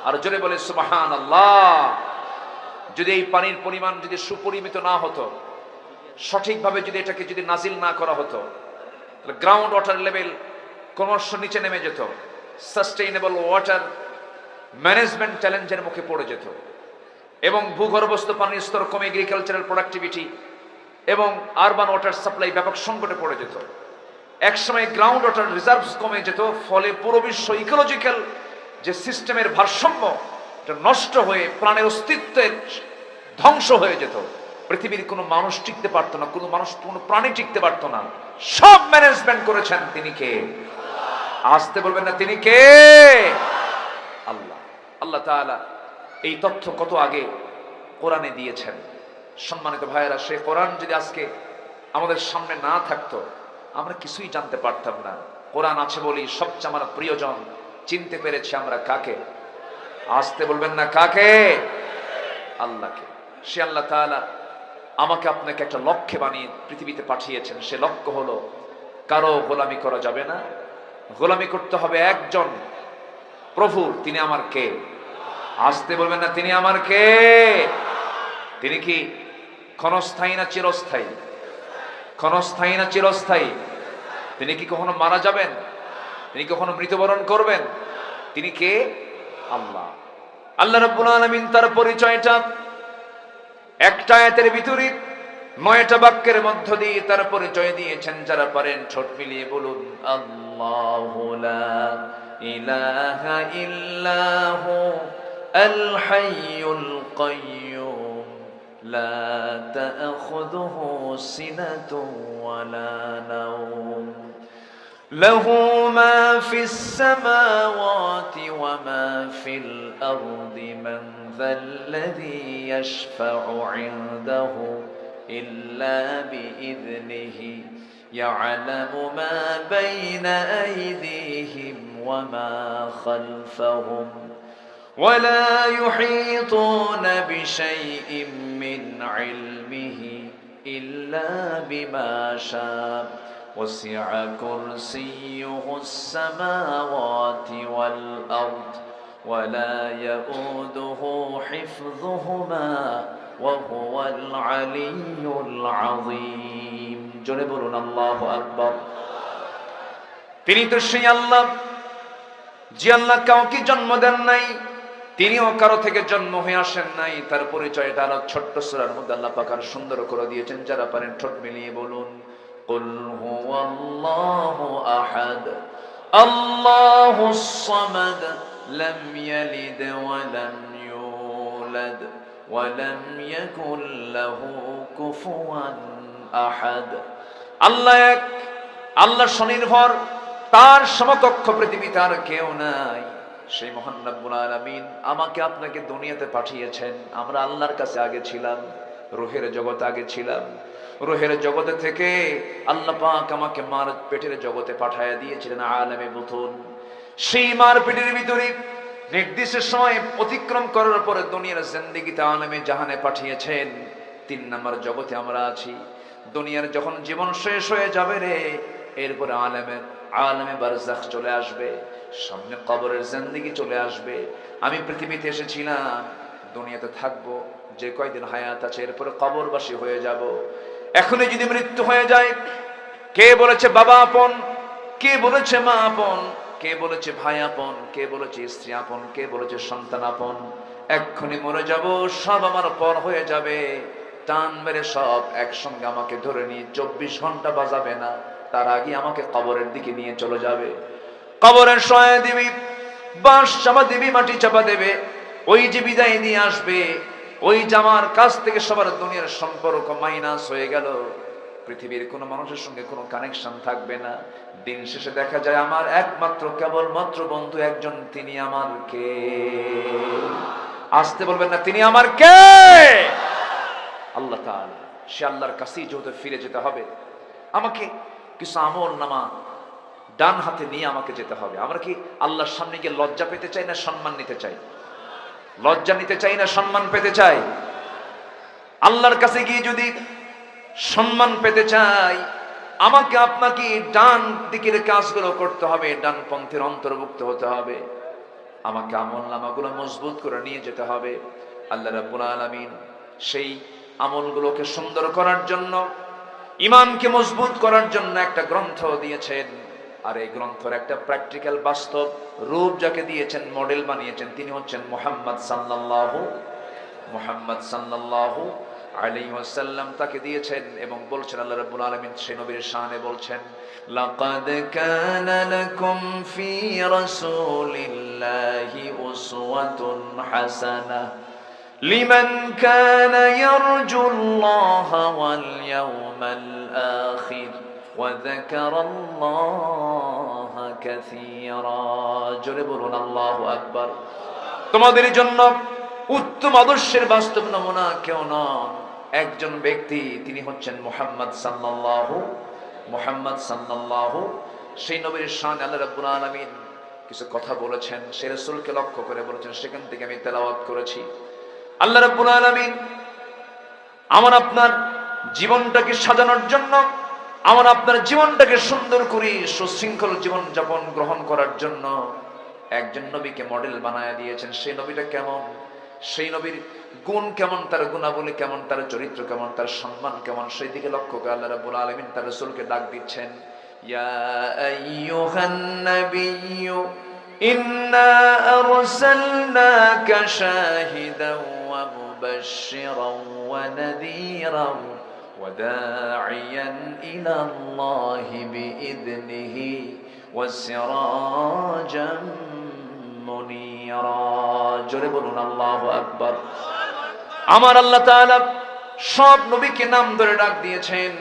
আর জোরে বলে সুবহানাল্লাহ। যদি এই পানির পরিমাণ যদি সুপরিমিত না হতো, সঠিকভাবে যদি এটাকে যদি নাজিল না করা হতো, তাহলে গ্রাউন্ড ওয়াটার লেভেল ক্রমশ নিচে নেমে যেত, সাস্টেইনেবল ওয়াটার ম্যানেজমেন্ট চ্যালেঞ্জের মুখে পড়ে যেত, এবং ভূগর্ভস্থ পানির স্তর কমে এগ্রিকালচারাল প্রোডাক্টিভিটি এবং আরবান ওয়াটার সাপ্লাই ব্যাপক সংকটে পড়ে যেত। একসময় গ্রাউন্ড ওয়াটার রিজার্ভস কমে যেত, ফলে পুরো বিশ্ব ইকোলজিক্যাল যে সিস্টেমের ভারসাম্য এটা নষ্ট হয়ে প্রাণের অস্তিত্বের ধ্বংস হয়ে যেত। পৃথিবীর কোনো মানুষ টিকতে পারতো না, কোনো প্রাণী টিকতে পারতো না। সব ম্যানেজমেন্ট করেছেন তিনি কে? আসতে বলবেন না, তিনি কে? আল্লাহ। আল্লাহ তাআলা এই তথ্য কত আগে কোরআনে দিয়েছেন। সম্মানিত ভাইয়েরা, সেই কোরআন যদি আজকে আমাদের সামনে না থাকতো আমরা কিছুই জানতে পারতাম না। কোরআন আছে বলি সবচেয়ে আমার প্রিয়জন চিনতে পেরেছি আমরা কাকে। আসতে বলবেন না, কাকে? আল্লাহকে। সে আল্লাহ তাআলা আমাকে আপনাকে একটা লক্ষ্যে বানিয়ে পৃথিবীতে পাঠিয়েছেন। সে লক্ষ্য হলো কারো গোলামি করা যাবে না, গোলামি করতে হবে একজন প্রভুর। তিনি আমার কে? আসতে বলবেন না, তিনি আমার কে? তিনি কি ক্ষণস্থায়ী না চিরস্থায়ী? ক্ষণস্থায়ী না চিরস্থায়ী? তিনি কি কখনো মারা যাবেন? তিনি কখনো মৃত্যুবরণ করবেন? তিনি কে? আল্লাহ। আল্লাহ রাব্বুল আলামিন তার পরিচয়টা একটা আয়াতের ভিতরে 9টা বাক্যের মধ্য দিয়ে তার পরিচয় দিয়েছেন। যারা পারেন ঠোঁট মিলিয়ে বলুন আল্লাহু লা ইলাহা ইল্লাহু আল হাইয়ুল কাইয়্যুম লা তা'খুযুহু সিনাতুন ওয়ালা নাওম লাহু মা ফিস সামাওয়াতি ওয়া মা ফিল আরদি মান যাল্লাযী ইয়াশফা'ু 'ইনদাহু ইল্লা বিইذনিহি ইয়া'লামু মা বাইনা আইদিহিম ওয়া মা খালফাহুম ولا يحيطون بشيء من علمه إلا بما شاء وسع كرسيه السماوات والأرض ولا يؤوده حفظهما وهو العلي العظيم جنبنا الله أكبر তিনি তো সেই আল্লাহ যে আল্লাহ কাউকে জন্ম দেন নাই, তিনিও কারো থেকে জন্ম হয়ে আসেন নাই। তার পরিচয়টা আরো ছোট্ট সূরার মধ্যে আল্লাহ পাক আর সুন্দর করে দিয়েছেন। যারা পারেন ঠোঁট মিলিয়ে বলুন কুল হুয়াল্লাহু আহাদ আল্লাহুস সামাদ লাম ইয়ালিদ ওয়া লাম ইউলাদ ওয়া লাম ইয়াকুল লাহু কুফুয়ান আহাদ। আল্লাহ এক, আল্লাহ স্বনির্ভর, তার সমকক্ষ পৃথিবীতে আর কেউ নাই। সেই মহান রব্বুল আলামিন আমাকে আপনাকে দুনিয়াতে পাঠিয়েছেন। আমরা আল্লাহর কাছে আগে ছিলাম, রূহের জগতে আগে ছিলাম। রূহের জগতে থেকে আল্লাহ পাক আমাকে মার পেটের জগতে পাঠায়া দিয়েছিলেন আলামে বুতুন। সেই মার পেটের ভিতরে নির্দিষ্ট সময় অতিক্রম করার পরে দুনিয়ার জিন্দেগিতে আলামে জাহানে পাঠিয়েছেন। 3 নম্বর জগতে আমরা আছি। দুনিয়ার যখন জীবন শেষ হয়ে যাবে রে, এরপরে আলামে বারজাখ চলে আসবে, সামনে কবরের জিন্দেগি চলে আসবে। আমি পৃথিবীতে এসেছিলাম, দুনিয়াতে থাকবো, যে কয়দিন হায়াত আছে এরপরে কবরবাসী হয়ে যাব। এখনই যদি মৃত্যু হয়ে যায়, কে বলেছে বাবা আপন, কে বলেছে মা আপন, কে বলেছে ভাই আপন, কে বলেছে স্ত্রী আপন, কে বলেছে সন্তান আপন? এক্ষুনি মরে যাব, সব আমার পর হয়ে যাবে। টান মেরে সব একসঙ্গে আমাকে ধরে নিয়ে 24 ঘন্টা বাজাবে না, তার আগে আমাকে কবরের দিকে নিয়ে চলে যাবে। কবরের শোয়া দিবি, বাঁশ চাপা দিবি, মাটি চাপা দেবে। ওই যে বিদায় নিয়ে আসবে, ওই জামার কাছ থেকে সবার দুনিয়ার সম্পর্ক মাইনাস হয়ে গেল। পৃথিবীর কোনো মানুষের সঙ্গে কোনো কানেকশন থাকবে না। দিন শেষে দেখা যায় আমার একমাত্র কেবলমাত্র বন্ধু একজন, তিনি আমার কে? আসতে বলবেন না, তিনি আমার কে? আল্লাহ তাআলা। সে আল্লাহর কাছেই যেহেতু ফিরে যেতে হবে, আমাকে কিছু আমল নামা ডান হাতে নিয়ে আমাকে যেতে হবে। আমরা কি আল্লাহর সামনে গিয়ে লজ্জা পেতে চাই না সম্মান নিতে চাই? লজ্জা নিতে চাই না সম্মান পেতে চাই? আল্লাহর কাছে গিয়ে যদি সম্মান পেতে চাই, আমাকে আপনাকে ডান দিকের কাজগুলো করতে হবে, ডান পন্থের অন্তর্ভুক্ত হতে হবে। আমাকে আমল নামাগুলো মজবুত করে নিয়ে যেতে হবে। আল্লাহ রাব্বুল আলামিন সেই আমলগুলোকে সুন্দর করার জন্য, ঈমানকে মজবুত করার জন্য একটা গ্রন্থ দিয়েছেন। আর এই গ্রন্থের একটা প্র্যাকটিক্যাল বাস্তব রূপ যাকে দিয়েছেন, মডেল বানিয়েছেন, তিনি হচ্ছেন মুহাম্মদ সাল্লাল্লাহু আলাইহি ওয়াসাল্লাম। তাকে দিয়েছেন এবং বলছেন আল্লাহ রাব্বুল আলামিন সেই নবীর শানে বলছেন, লাকাদ কানা লাকুম ফি রাসূলিল্লাহি উসওয়াতুন হাসানাহ লিমান কানা ইয়ারজুল্লাহা ওয়াল ইয়াওমাল আখির ওয়া যাকারাল্লাহা কাসীরা। জোরে বলুন আল্লাহু আকবার। তোমাদের জন্য উত্তম আদর্শের বাস্তব নমুনা কেউ নন, একজন ব্যক্তি, তিনি হচ্ছেন মুহাম্মদ সাল্লাল্লাহু। সেই নবীর শানে আল্লাহ রাব্বুল আলামিন কিছু কথা বলেছেন, সেই রাসূলকে লক্ষ্য করে বলেছেন, সেখান থেকে আমি তেলাওয়াত করেছি। আল্লাহ রাব্বুল আলামিন আমার আপনার জীবনটাকে সাজানোর জন্য, আমার আপনার জীবনটাকে সুন্দর করে সুশৃঙ্খল জীবন যাপন গ্রহণ করার জন্য একজন নবীকে মডেল বানায় দিয়েছেন। সেই নবীটা কেমন, সেই নবীর গুণ কেমন, তার গুণাবলী কেমন, তার চরিত্র কেমন, তার সম্মান কেমন, সেই দিকে লক্ষ্য করে আল্লাহ রাব্বুল আলামিন তার রাসূলকে ডাক দিচ্ছেন, ইয়া আইয়ুহান নাবিয়্যু ইন্না আরসালনাকা শাহিদান ওয়া মুবাশশিরান ওয়া নাযীরান ওয়া দাঈয়ান ইলা আল্লাহি বিইذনিহি ওয়া সিরাজাম মুনীরা। জোরে বলুন আল্লাহু আকবার। আমার আল্লাহ তাআলা সব নবীকে নাম ধরে ডাক দিয়েছেন,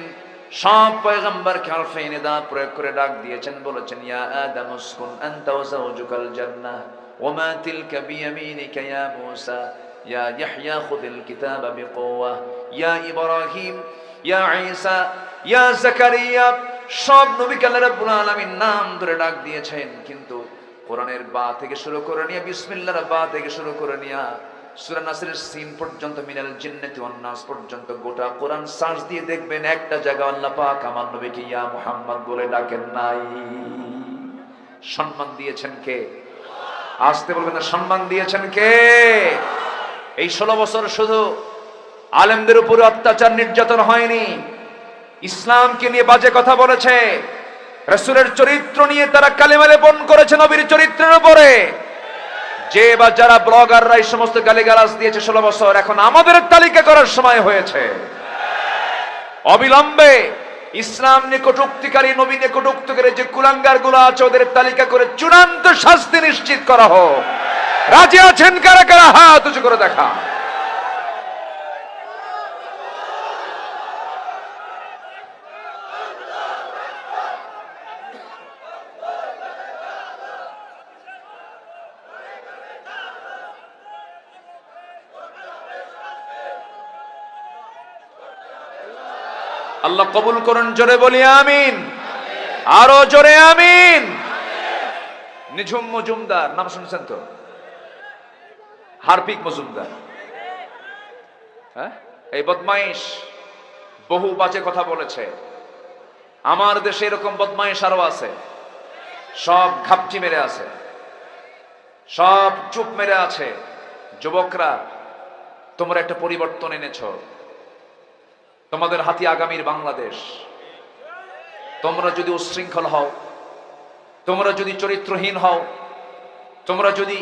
সব পয়গম্বরকে হরফে নিদা প্রয়োগ করে ডাক দিয়েছেন, বলেছেন, ইয়া আদম উসকুন আনতা ওয়া যাওজুকাল জান্নাহ ওয়া মা তিলকা বিয়ামিনিকা ইয়া মূসা ইয়া ইয়াহইয়া খুযিল কিতাবা বিকুওয়া ইয়া ইব্রাহিম ইয়া ঈসা ইয়া যাকারিয়া। সব নবীকে আল্লাহ রাব্বুল আলামিন নাম ধরে ডাক দিয়েছেন, কিন্তু কোরআনের বা থেকে শুরু করে নিয়ে, বিসমিল্লাহর বা থেকে শুরু করে নিয়ে সূরা নাসরের সিন পর্যন্ত, মিনাল জিন্নাতি ওয়ান নাস পর্যন্ত গোটা কোরআন সার্চ দিয়ে দেখবেন একটা জায়গা আল্লাহ পাক আমার নবীকে ইয়া মুহাম্মদ বলে ডাকেন নাই। সম্মান দিয়েছেন কে? আসতে বলবেন না, সম্মান দিয়েছেন কে? এই 16 বছর শুধু আলেমদের উপরে অত্যাচার নির্যাতন হয়নি, ইসলামকে নিয়ে বাজে কথা বলেছে, রাসূলের চরিত্র নিয়ে তারা কালেমা লেপন করেছে নবীর চরিত্রের উপরে। যে বা যারা ব্লগাররা এই সমস্ত গালিগালাজ দিয়েছে 16 বছর, এখন আমাদের তালিকা করার সময় হয়েছে। অবিলম্বে ইসলাম নিয়ে কটূক্তিকারী, নবী নিয়ে কটূক্তিকারী যে কুলাঙ্গার গুলো আছে, ওদের তালিকা করে চূড়ান্ত শাস্তি নিশ্চিত করা হোক। রাজি আছেন কারা কারা? হাত উঁচু করে দেখা। আল্লাহ কবুল করুন, জোরে বলি আমিন, আরো জোরে আমিন। নিঝুম মজুমদার নাম শুনছেন তো? হারপিক মজুমদার, হ্যাঁ, এই বদমাইশ বহু বাজে কথা বলেছে। আমার দেশে এরকম বদমাইশ আরো আছে, সব ঘাপটি মেরে আছে, সব চুপ মেরে আছে। যুবকরা, তোমরা একটা পরিবর্তন এনেছো, তোমাদের হাতে আগামীর বাংলাদেশ। তোমরা যদি উচ্ছৃঙ্খল হও, তোমরা যদি চরিত্রহীন হও, তোমরা যদি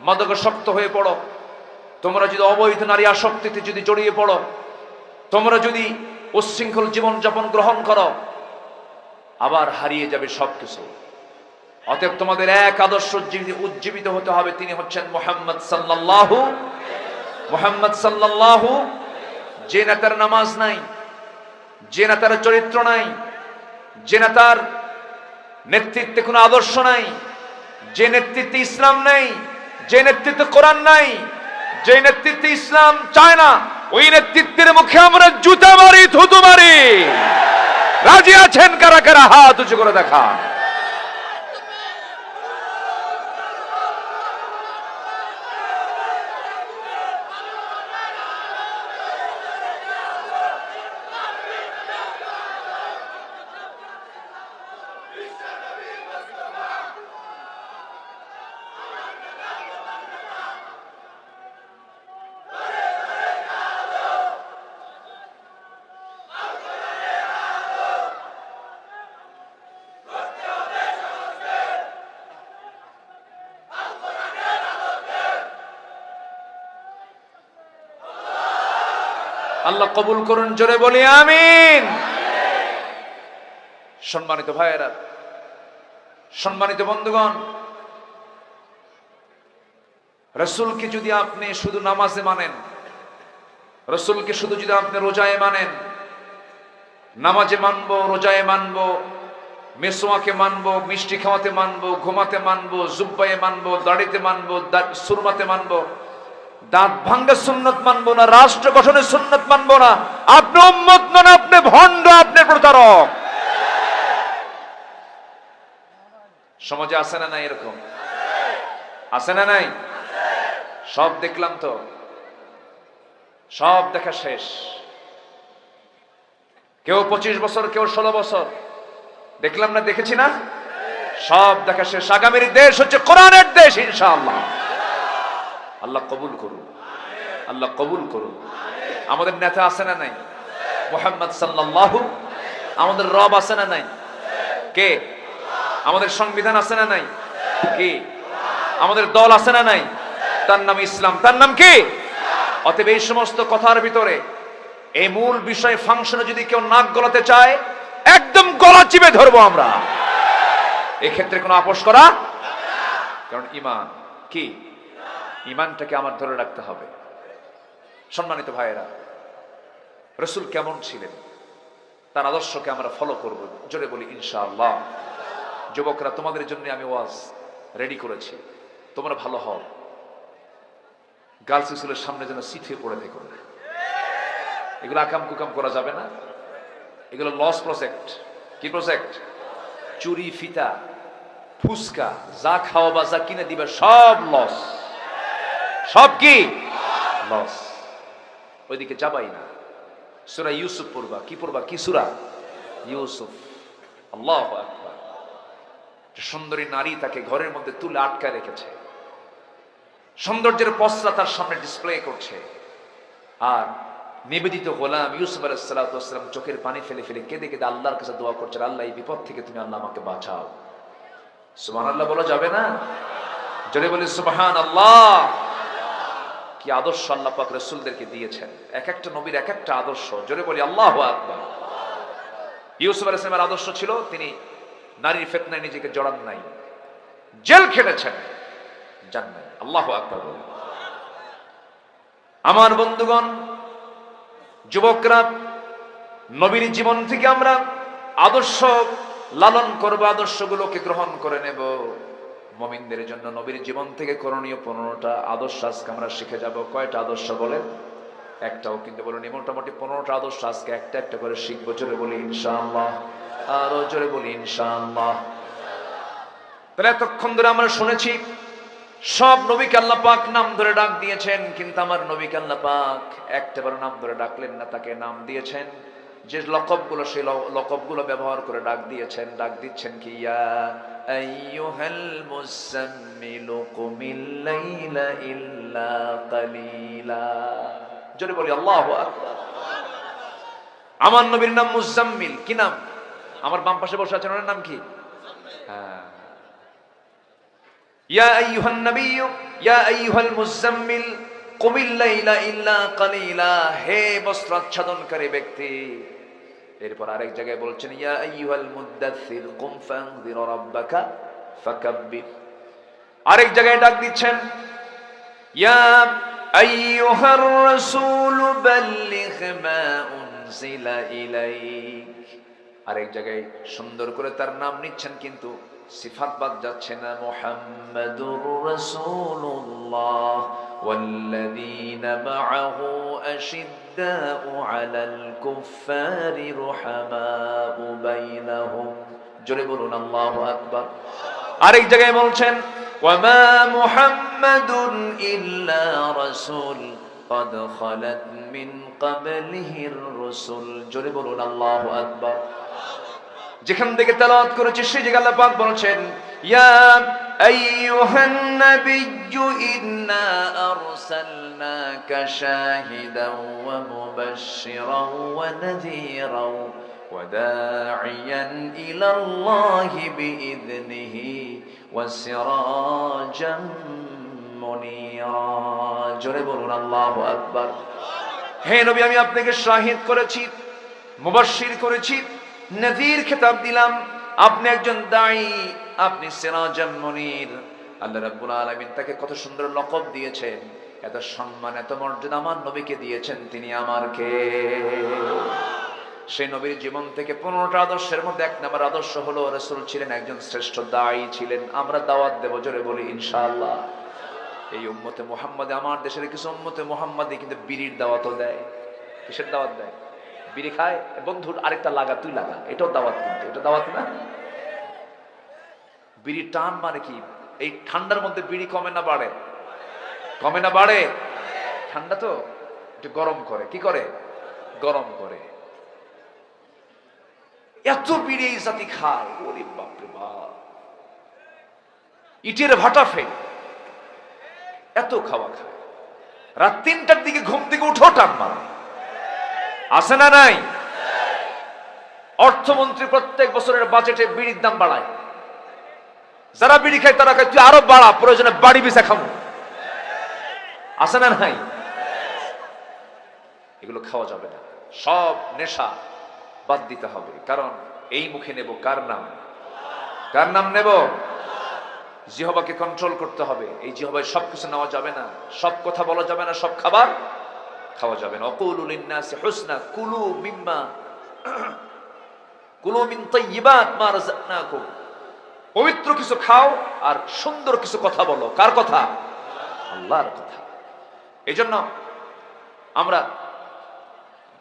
মাদকাসক্ত হয়ে পড়ো, তোমরা যদি অবৈধ নারী আসক্তিতে যদি জড়িয়ে পড়ো, তোমরা যদি উচ্ছৃঙ্খল জীবনযাপন গ্রহণ করো, আবার হারিয়ে যাবে সবকিছু। অতএব তোমাদের এক আদর্শ উজ্জীবিত হতে হবে, তিনি হচ্ছেন মুহাম্মদ সাল্লাল্লাহু। যে নেতার নামাজ নাই, যে নেতার চরিত্র নাই, যে নেতার নেতৃত্বে কোনো আদর্শ নাই, যে নেতৃত্বে ইসলাম নেই, যে নেতৃত্বে কোরআন নাই, যে নেতৃত্বে ইসলাম চায় না, ওই নেতৃত্বের মুখে আমরা জুতা মারি, থুতু মারি। রাজি আছেন কারা কারা? হাত উঁচু করে দেখান। আল্লাহ কবুল করুন, জোরে বলি আমিন। সম্মানিত ভাইয়েরা, সম্মানিত বন্ধুগণ, রাসূলকে যদি আপনি শুধু নামাজে মানেন, রাসূলকে শুধু যদি আপনি রোজায় মানেন, নামাজে মানবো, রোজায় মানবো, মেসোয়াকে মানবো, মিষ্টি খাওয়াতে মানবো, ঘুমাতে মানবো, জুব্বায়ে মানবো, দাড়িতে মানবো, সুরমাতে মানবো, দাঁত ভাঙ্গা সুন্নত মানবো না, রাষ্ট্র গঠনের সুন্নত মানবো না, আপনি উম্মত নন, আপনি ভণ্ড, আপনি প্রতারক। সমাজে আছে না নাই এরকম? আছে না নাই? সব দেখলাম তো, সব দেখা শেষ। কেউ 25 বছর, কেউ 16 বছর, দেখলাম না, দেখেছি না, সব দেখা শেষ। আগামীর দেশ হচ্ছে কোরআনের দেশ ইনশাআল্লাহ। আল্লাহ কবুল করুন, আল্লাহ কবুল করুন। আমাদের নেতা আছে না নাই? মুহাম্মদ সাল্লাল্লাহু। আমাদের রব আছে না নাই? কে? আমাদের সংবিধান আছে না নাই? কি? আমাদের দল আছে না নাই? তার নাম ইসলাম, তার নাম কি? অতএব এই সমস্ত কথার ভিতরে এই মূল বিষয় ফাংশনে যদি কেউ নাক গলাতে চায়, একদম গলা চিপে ধরবো আমরা। এক্ষেত্রে কোনো আপোষ করা, কারণ ইমান কি? ইমানটাকে আমার ধরে রাখতে হবে। সম্মানিত ভাইয়েরা, রাসূল কেমন ছিলেন, তার আদর্শকে আমরা ফলো করব, জোরে বলি ইনশাআল্লাহ। যুবকরা, তোমাদের জন্য আমি ওয়াজ রেডি করেছি, তোমরা ভালো হও। গার্লস স্কুলের সামনে যেন সিট হয়ে পড়ে দেখো, এগুলো আকাম কুকাম করা যাবে না, এগুলো লস প্রজেক্ট। কি প্রজেক্ট? চুরি, ফিতা, ফুসকা, যা খাওয়া বা যা কিনে দিবে সব লস, সব কি লস। ওইদিকে যাবাই না। সূরা ইউসুফ পড়বা। কি পড়বা? কি সূরা? ইউসুফ। আল্লাহু আকবার। সুন্দরী নারী তাকে ঘরের মধ্যে তুলে আটকায় রেখেছে, সৌন্দর্যের পসরা তার সামনে ডিসপ্লে করছে, আর নিবেদিত গোলাম ইউসুফ আলাইহিস সালাতু ওয়াস সালাম চোখের পানি ফেলে ফেলে কেঁদে কেঁদে আল্লাহর কাছে দোয়া করছেন, আল্লাহ এই বিপদ থেকে তুমি আল্লাহ আমাকে বাঁচাও। সুবহানাল্লাহ বলা যাবে না? জোরে বলি সুবহানাল্লাহ। কি আদর্শ আল্লাহ পাক রাসূলদেরকে দিয়েছেন, এক একটা নবীর এক একটা আদর্শ। জোরে বলি আল্লাহু আকবার। ইউসুফ আলাইহিস সালামের আদর্শ ছিল, তিনি নারীর ফিতনায় নিজেকে জড়ান নাই, জেল খেটেছেন, জান নাই। আল্লাহু আকবার। আমার বন্ধুগণ, যুবকরা, নবীর জীবন থেকে আমরা আদর্শ লালন করব, আদর্শগুলোকে গ্রহণ করে নেব। মুমিনদের জন্য নবীর জীবন থেকে করণীয় 15টা আদর্শ আজকে আমরা শিখে যাব। কয়টা আদর্শ বলেন? একটাও কিন্তু বলিনি, মোটামুটি 15টা আদর্শ আজকে একটা একটা করে শিখবো। জোরে বলি ইনশাআল্লাহ, আরো জোরে বলি ইনশাআল্লাহ। তাহলে এতক্ষণ ধরে আমরা শুনেছি সব নবীকে আল্লাহ পাক নাম ধরে ডাক দিয়েছেন, কিন্তু আমার নবীকে আল্লাহ পাক একটাবার নাম ধরে ডাকলেন না, তাকে নাম দিয়েছেন যে লকবগুলো, সেই লকবগুলো ব্যবহার করে ডাক দিয়েছেন। ডাক দিচ্ছেন কি? ইয়া আইয়ুহাল মুযাম্মিলু কুমিল লাইলা ইল্লা কালিলা। জোরে বলি আল্লাহু আকবার। আমার নবীর নাম মুজাম্মিল। কি নাম? আমার বাম পাশে বসে আছেন ওনার নাম কি? হ্যাঁ, ইয়া আইয়ুহান নাবিয়্যু ইয়া আইয়ুহাল মুজাম্মিল কুমিল লাইলা ইল্লা কালিলা, হে বস্ত্রাচ্ছাদনকারী ব্যক্তি। এরপর আরেক জায়গায় বলছেন ইয়া আইয়ুহাল মুদ্দাথির কুম ফানযির রাব্বাকা ফাকাব্বির। আরেক জায়গায় ডাক দিচ্ছেন ইয়া আইয়ুহার রাসূল বাল্লিগ মা উনজিলা ইলাইক। আরেক জায়গায় সুন্দর করে তার নাম নিচ্ছেন, কিন্তু সিফাত বাদ যাচ্ছে না। মুহাম্মাদুর রাসূলুল্লাহ ওয়াল্লাযীনা মাআহু আশিদ্দাউ আলাল কুফফারি রুহামাউ বাইনাহুম। জোরে বলুন আল্লাহু আকবার। আরেক জায়গায় বলছেন ওয়ামা মুহাম্মাদুন ইল্লা রাসূল قد خلت من قبله الرسل। জোরে বলুন আল্লাহু আকবার। যেখান থেকে তেলাওয়াত করেছে সেই জায়গায় আল্লাহ পাক বলছেন ইয়া আইয়ুহান নাবিয়্যু ইন্না আরসালনাকা শাহিদাও ওয়া মুবাশশিরাও ওয়া নাযীরাও ওয়া দাঈয়ান ইলাল্লাহি বিইذনিহি ওয়া সিরাজাম মুনীরা। জোরে বলুন আল্লাহু আকবার। হে নবী, আমি আপনাকে শাহিদ করেছি, মুবাশশির করেছি, নযীর খেতাব দিলাম। আপনি একজন দাঈ, আপনি সিরাজাম মুনীর। আল্লাহ রাব্বুল আলামিন তাকে কত সুন্দর লকব দিয়েছেন, এত সম্মান, এত মর্যাদা আমার নবীকে দিয়েছেন। তিনি আমার কে? সেই নবীর জীবন থেকে 15টা আদর্শের মধ্যে 1 নম্বর আদর্শ হলো রাসূল ছিলেন একজন শ্রেষ্ঠ দাঈ ছিলেন। আমরা দাওয়াত দেব, জোরে বলি ইনশাআল্লাহ। এই উম্মতে মুহাম্মাদে, আমার দেশের কিছু উম্মতে মুহাম্মাদি কিন্তু বিড়ির দাওয়াতও দেয়। কিসের দাওয়াত দেয়? বিড়ি খায়। বন্ধুর আরেকটা লাগা, তুই লাগা, এটাও দাওয়াত। কিন্তু এটা দাওয়াত না। বিড়ি টান মানে কি? এই ঠান্ডার মধ্যে বিড়ি কমে না বাড়ে? কমে না বাড়ে? ঠান্ডা তো একটু গরম করে। কি করে? গরম করে। এত বিড়ি এই জাতি খায়, ওরে বাপরে বাপ, ইটের ভাটা ফেল এত খাওয়া খায়। রাত 3টার দিকে ঘুম থেকে উঠো টান মারা। আছে না নাই? অর্থমন্ত্রী প্রত্যেক বছরের বাজেটে বিড়ির দাম বাড়ায়। যারা বিড়ি খায় তারা খায় তুই আরো বাড়া, প্রয়োজনে বাড়ি বিছা খাবো। আছে না নাই? এগুলো খাওয়া যাবে না। সব নেশা বাদ দিতে হবে। কারণ এই মুখে নেব কার নাম? কার নাম নেব? জিহ্বাকে কন্ট্রোল করতে হবে। এই জিহ্বায় সবকিছু নেওয়া যাবে না, সব কথা বলা যাবে না, সব খাবার খাওয়া যাবে না। অকুলু লিন্নাসি হুসনা কুলু মিন তাইয়্যিবাত মা রাযাকনাকুম। পবিত্র কিছু খাও আর সুন্দর কিছু কথা বলো। কার কথা? আল্লাহর কথা। এইজন্য আমরা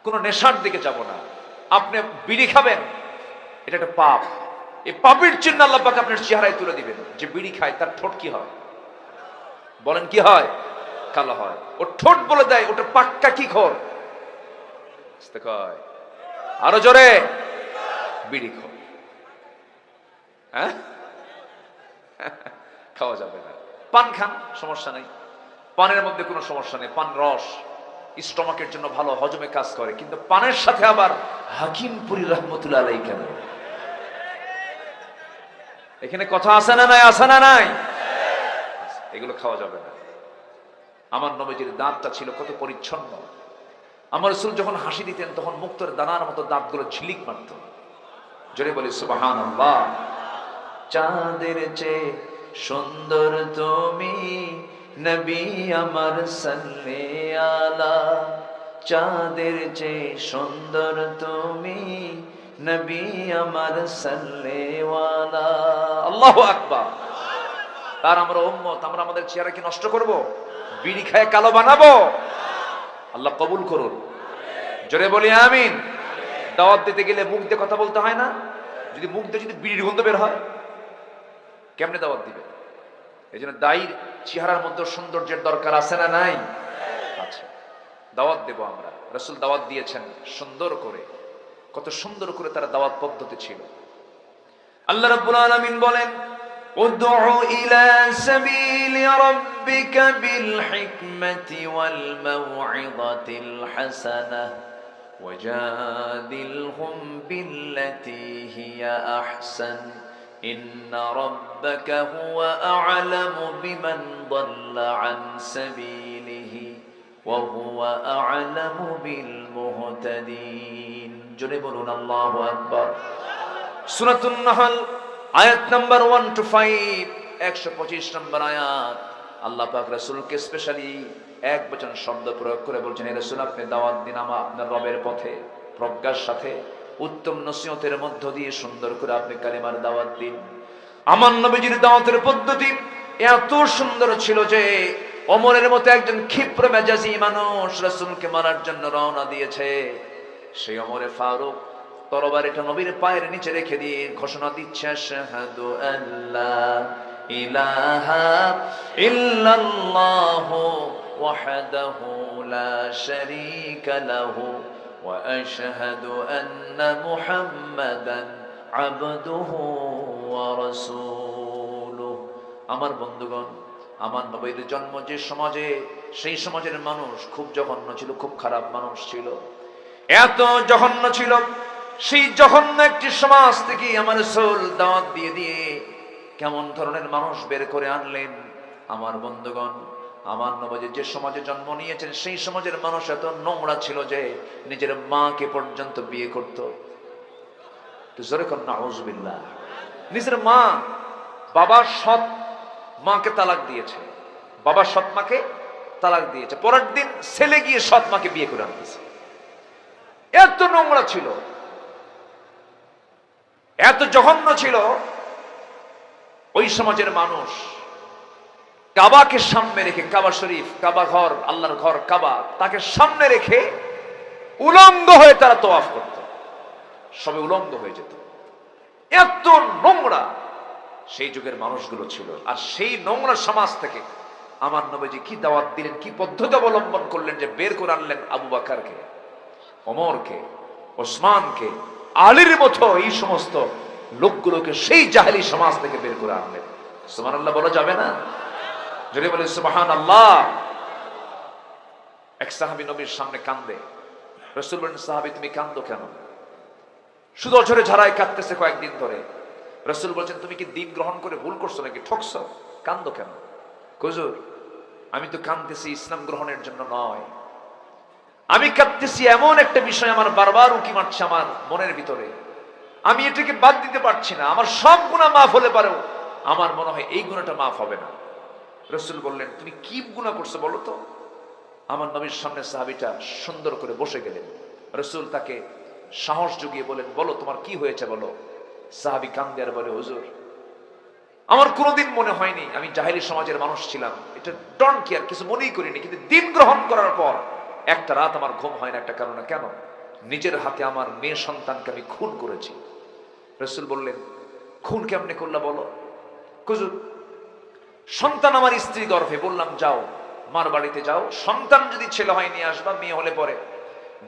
কোনো নেশার দিকে যাব না। আপনি বিড়ি খাবেন, এটা একটা পাপ। এই পাপের চিহ্ন আল্লাহ পাক আপনার চেহারায় তুলে দিবেন। যে বিড়ি খায় তার ঠোঁট কি হয়? বলেন কি হয়? কালো হয়। ও ঠোঁট বলে দেয় ওটা পাক্কা কি খোর। আরো জোরে, বিড়ি খোর। হ্যাঁ, খাওয়া যাবে না। পান খান, সমস্যা নেই, পানের মধ্যে কোনো সমস্যা নেই। পান রস স্টমাকের জন্য ভালো, হজমে কাজ করে। কিন্তু পানের সাথে আবার হাকিমপুরি রহমতুল্লাহ আলাইহি কেন? এখানে কথা আছে না নাই? আছে না নাই? এগুলো খাওয়া যাবে না। আমার নবীজির দাঁতটা ছিল কত পরিচ্ছন্ন। আমার রাসূল যখন হাসি দিতেন তখন মুক্তোর দানার মতো দাঁতগুলো ঝিলিক মারত। জোরে বলি সুবহানাল্লাহ। চাঁদের চেয়ে সুন্দর তুমি নবী আমার সাল্লে আলা। চাঁদের চেয়ে সুন্দর তুমি নবী আমার সাল্লে ওয়ালা। আল্লাহু আকবার। তার আমরা উম্মত, আমরা আমাদের চেহারা কি নষ্ট করব? বিড়ি খায় কালো বানাবো? আল্লাহ কবুল করুন। জোরে বলি আমিন। দাওয়াত দিতে গেলে মুখ দিয়ে কথা বলতে হয় না? যদি মুখ দিয়ে যদি বিড়ির গন্ধ বের হয়, কেমনে দাওয়াত দিবে? এই জন্য দায়ীর চেহারার মধ্যে সৌন্দর্যের দরকার আছে না নাই? আচ্ছা, দাওয়াত দেব আমরা। রাসূল দাওয়াত দিয়েছেন সুন্দর করে, কত সুন্দর করে তার দাওয়াত পদ্ধতি ছিল। আল্লাহ রাব্বুল আলামিন বলেন উদউ ইলা সাবিলি রাব্বিকা বিল হিকমাতি ওয়াল মাউইযাতিল হাসানাহ وجادلهم بالتي هي أحسن إن ربك هو أعلم بمن ضل عن سبيله وهو أعلم بالمهتدين জোরে বলুন আল্লাহু আকবার। সূরাতুন নাহল আয়াত নাম্বার 1-5, 125 নম্বর আয়াত। আল্লাহ পাক রাসূলকে স্পেশালি এক বচন শব্দ প্রয়োগ করে বলছেন, হে রাসূল আপনি দাওয়াত দিন আপনার রবের পথে, প্রজ্ঞার সাথে, উত্তম নসিহতের মধ্য দিয়ে সুন্দর করে আপনি কালিমার দাওয়াত দিন। আমার নবীজির দাওয়াতের পদ্ধতি এত সুন্দর ছিল যে ওমরের মতো একজন ক্ষিপ্র মেজাজি মানুষ রাসূলকে মারার জন্য রওনা দিয়েছে। সেই ওমরে ফারুক তরবারিটা নবীর পায়ের নিচে রেখে দিয়ে ঘোষণা দিচ্ছে, আশহাদু আল্লা ইলাহা ইল্লাল্লাহু ওয়াহদাহু লা শারীকা লাহু ওয়া আশহাদু আন্না মুহাম্মাদান আবদুহু ওয়া রাসূলুহু। আমার বন্ধুগণ, আমার নবীর জন্ম যে সমাজে, সেই সমাজের মানুষ খুব জঘন্য ছিল, খুব খারাপ মানুষ ছিল, এত জঘন্য ছিল। সেই জঘন্য একটি সমাজ থেকে আমার রাসূল দাওয়াত দিয়ে দিয়ে কেমন ধরনের মানুষ বের করে আনলেন। আমার বন্ধুগণ, আমার নবী যে সমাজে জন্ম নিয়েছেন সেই সমাজের মানুষ এত নোংরা ছিল যে নিজের মাকে পর্যন্ত বিয়ে করত। নাউযুবিল্লাহ। নিজের মা, বাবা সৎ মাকে তালাক দিয়েছে, বাবা সৎ মাকে তালাক দিয়েছে, পরের দিন ছেলে গিয়ে সৎ মাকে বিয়ে করে আনতেছে। এত নোংরা ছিল, এত জঘন্য ছিল ওই সমাজের মানুষ। কাবাকে সামনে রেখে, কাবা শরীফ, কাবা ঘর, আল্লাহর ঘর কাবা, তাকে সামনে রেখে উলঙ্গ হয়ে তারা তওয়াফ করত, সবে উলঙ্গ হয়ে যেত। এত নোংরা সেই যুগের মানুষগুলো ছিল। আর সেই নোংরা সমাজ থেকে আমার নবীজি কি দাওয়াত দিলেন, কি পদ্ধতি অবলম্বন করলেন যে বের করে আনলেন আবু বকরকে, ওমরকে, ওসমানকে, আলীর মতো এই সমস্ত লোকগুলোকে সেই জাহেলি সমাজ থেকে বের করে আনলেন। সুবহানাল্লাহ বলা যাবে না? যদি বলে সুবহানাল্লাহ। এক সাহাবী নবীর সামনে কান্দে। রাসূল বলেন, সাহাবী তুমি কান্দো কেন? শুধু অঝরে ঝাড়ায় কাঁদতেছে কয়েকদিন ধরে। রাসূল বলছেন, তুমি কি দিন গ্রহণ করে ভুল করছো নাকি, ঠকছো? কান্দো কেন? হুজুর আমি তো কাঁদতেছি ইসলাম গ্রহণের জন্য নয়, আমি কাঁদতেছি এমন একটা বিষয় আমার বারবার উকি মারছে আমার মনের ভিতরে, আমি এটাকে বাদ দিতে পারছি না। আমার সব গুনাহ মাফ হলে পারেও আমার মনে হয় এই গুনাহটা মাফ হবে না। রাসূল বললেন, তুমি কি গুনাহ করছো বলো তো? আমার নবীর সামনে সাহাবীটা সুন্দর করে বসে গেলেন। রাসূল তাকে সাহস জুগিয়ে বলেন, বলো তোমার কি হয়েছে বলো। সাহাবী কান্দে আর বলে, হুজুর আমার কোনোদিন মনে হয়নি আমি জাহেলি সমাজের মানুষ ছিলাম, এটা ডোন্ট কেয়ার, কিছু মনেই করিনি, কিন্তু দিন গ্রহণ করার পর একটা রাত আমার ঘুম হয় না একটা কারণে। কেন? নিজের হাতে আমার মেয়ে সন্তানকে আমি খুন করেছি। রাসূল বললেন, খুন কেমনে করলা বলো? হুজুর সন্তান আমার স্ত্রী গর্ভে। বললাম যাও মার বাড়িতে যাও, সন্তান যদি ছেলে হয় নিয়ে আসবা, মেয়ে হলে পরে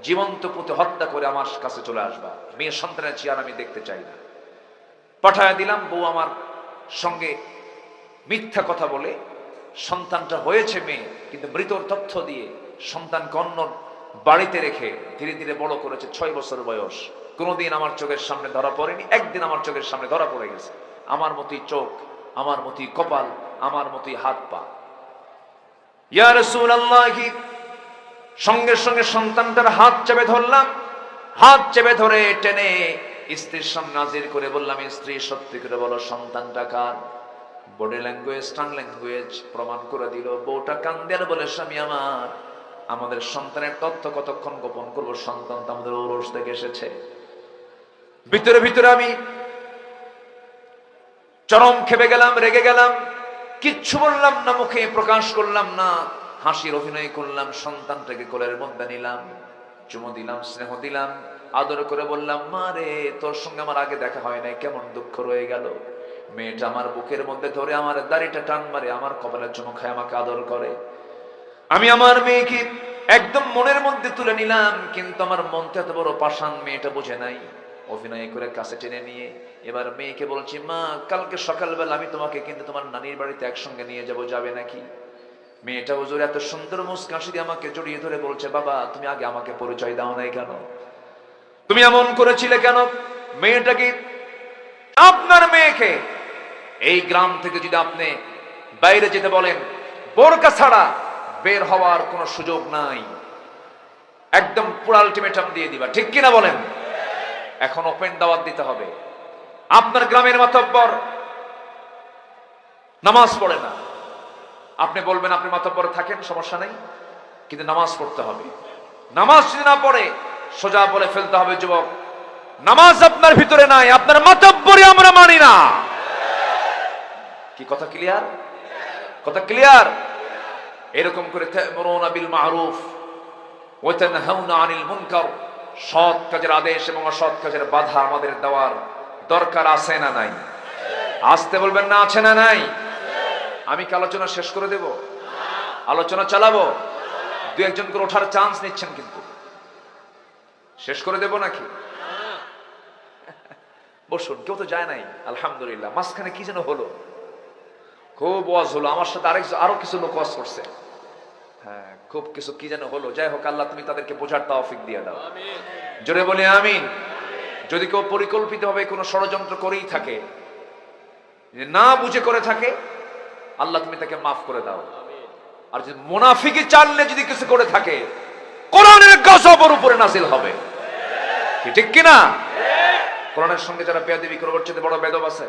জীবন্ত পুঁতে হত্যা করে আমার কাছে চলে আসবা, মেয়ে সন্তানের চেহারা আমি দেখতে চাই না। পাঠায় দিলাম। বউ আমার সঙ্গে মিথ্যা কথা বলে সন্তানটা হয়েছে মেয়ে, কিন্তু মৃতর তথ্য দিয়ে সন্তানকে অন্য বাড়িতে রেখে ধীরে ধীরে বড় করেছে। 6 বছর বয়স। কোনোদিন আমার চোখের সামনে ধরা পড়েনি, একদিন আমার চোখের সামনে ধরা পড়ে গেছে। আমার মতোই চোখ, আমার মতোই কপাল, আমার মতোই হাত পা। ইয়া রাসূলুল্লাহ, সঙ্গে সঙ্গে সন্তানটার হাত চেপে ধরলাম, হাত চেপে ধরে টেনে স্ত্রীর সামনে হাজির করে বললাম, স্ত্রী সত্যি করে বলো সন্তানটা কার? বডি ল্যাঙ্গুয়েজ, টাং ল্যাঙ্গুয়েজ প্রমাণ করে দিল। বউটা কান্দে আর বলে, স্বামী আমার, আমাদের সন্তানের তথ্য কতক্ষণ গোপন করবো, সন্তান তো আমাদের ঔরস থেকে এসেছে। ভিতরে ভিতরে আমি চরম খেপে গেলাম, রেগে গেলাম, কিচ্ছু বললাম না, মুখে প্রকাশ করলাম না, হাসির অভিনয় করলাম। সন্তানটাকে কোলের মধ্যে নিলাম, চুমু দিলাম, স্নেহ দিলাম, আদর করে বললাম, মা রে তোর সঙ্গে আমার আগে দেখা হয় নাই, কেমন দুঃখ রয়ে গেল। মেয়েটা আমার বুকের মধ্যে ধরে আমার দাড়িটা টান মারে, আমার কপালে চুমু খায়, আমাকে আদর করে। আমি আমার মেয়েকে একদম মনের মধ্যে তুলে নিলাম, কিন্তু আমার মনটা এত বড় পাষাণ, মেয়েটা বোঝে নাই। অভিনয় করে কাছে টেনে নিয়ে এবার মেয়েকে বলছি, মা কালকে সকালবেলা আমি তোমাকে কিন্তু তোমার নানির বাড়িতে একসঙ্গে নিয়ে যাব, যাবে নাকি? মেয়েটা হুজুর এত সুন্দর মুস্কান দিয়ে আমাকে জড়িয়ে ধরে বলছে, বাবা তুমি আগে আমাকে পরিচয় দাও নাই কেন? তুমি এমন করেছিলে কেন? মেয়েটাকে, আপনার মেয়েকে এই গ্রাম থেকে যদি আপনি বাইরে যেতে বলেন, বোরকা ছাড়া বের হওয়ার কোনো সুযোগ নাই, একদম পুরো আলটিমেটাম দিয়ে দিবা, ঠিক কিনা বলেন? এখন ওপেন দাওয়াত দিতে হবে। আপনার গ্রামের মাতব্বর নামাজ পড়ে না, আপনি বলবেন আপনি মাতব্বরে থাকেন, সমস্যা নেই, কিন্তু নামাজ পড়তে হবে। নামাজ যদি না পড়ে সোজা বলে ফেলতে হবে, যুবক নামাজ আপনার ভিতরে নাই, আপনার মাতব্বরি আমরা মানি না। কি কথা ক্লিয়ার? কথা ক্লিয়ার? এরকম করে তা'মুরুনা বিল মা'রুফ ওয়া তানহাউনা আনিল মুনকার, সৎ কাজের আদেশ এবং অসৎ কাজের বাধা আমাদের দেওয়ার দরকার আছে না নাই? আসতে বলবেন না, আছে না নাই? আমি কি আলোচনা শেষ করে দেব? আলোচনা চালাবো? দু একজন করে ওঠার চান্স নিচ্ছেন, কিন্তু শেষ করে দেব নাকি? বসুন, কেউ তো যায় নাই আলহামদুলিল্লাহ। মাঝখানে কি যেন হলো, খুব ওয়াজ হলো, আমার সাথে আরো কিছু লোক ওয়াজ করছে, হ্যাঁ খুব কিছু কি যেন হলো। যাই হোক, আল্লাহ তুমি তাদেরকে বোঝার তৌফিক দিয়ে দাও, জোরে বলি আমিন। যদি কেউ পরিকল্পিতভাবে কোনো ষড়যন্ত্র করেই থাকে, না বুঝে করে থাকে, আল্লাহ তুমি তাকে মাফ করে দাও। আর যদি মুনাফিকি চাললে যদি কিছু করে থাকে, কোরআনের গজব ওর উপরে নাযিল হবে, কি ঠিক কিনা? কোরআনের সঙ্গে যারা বেয়াদবি করে, ওর চেয়ে বড় বেদব আছে?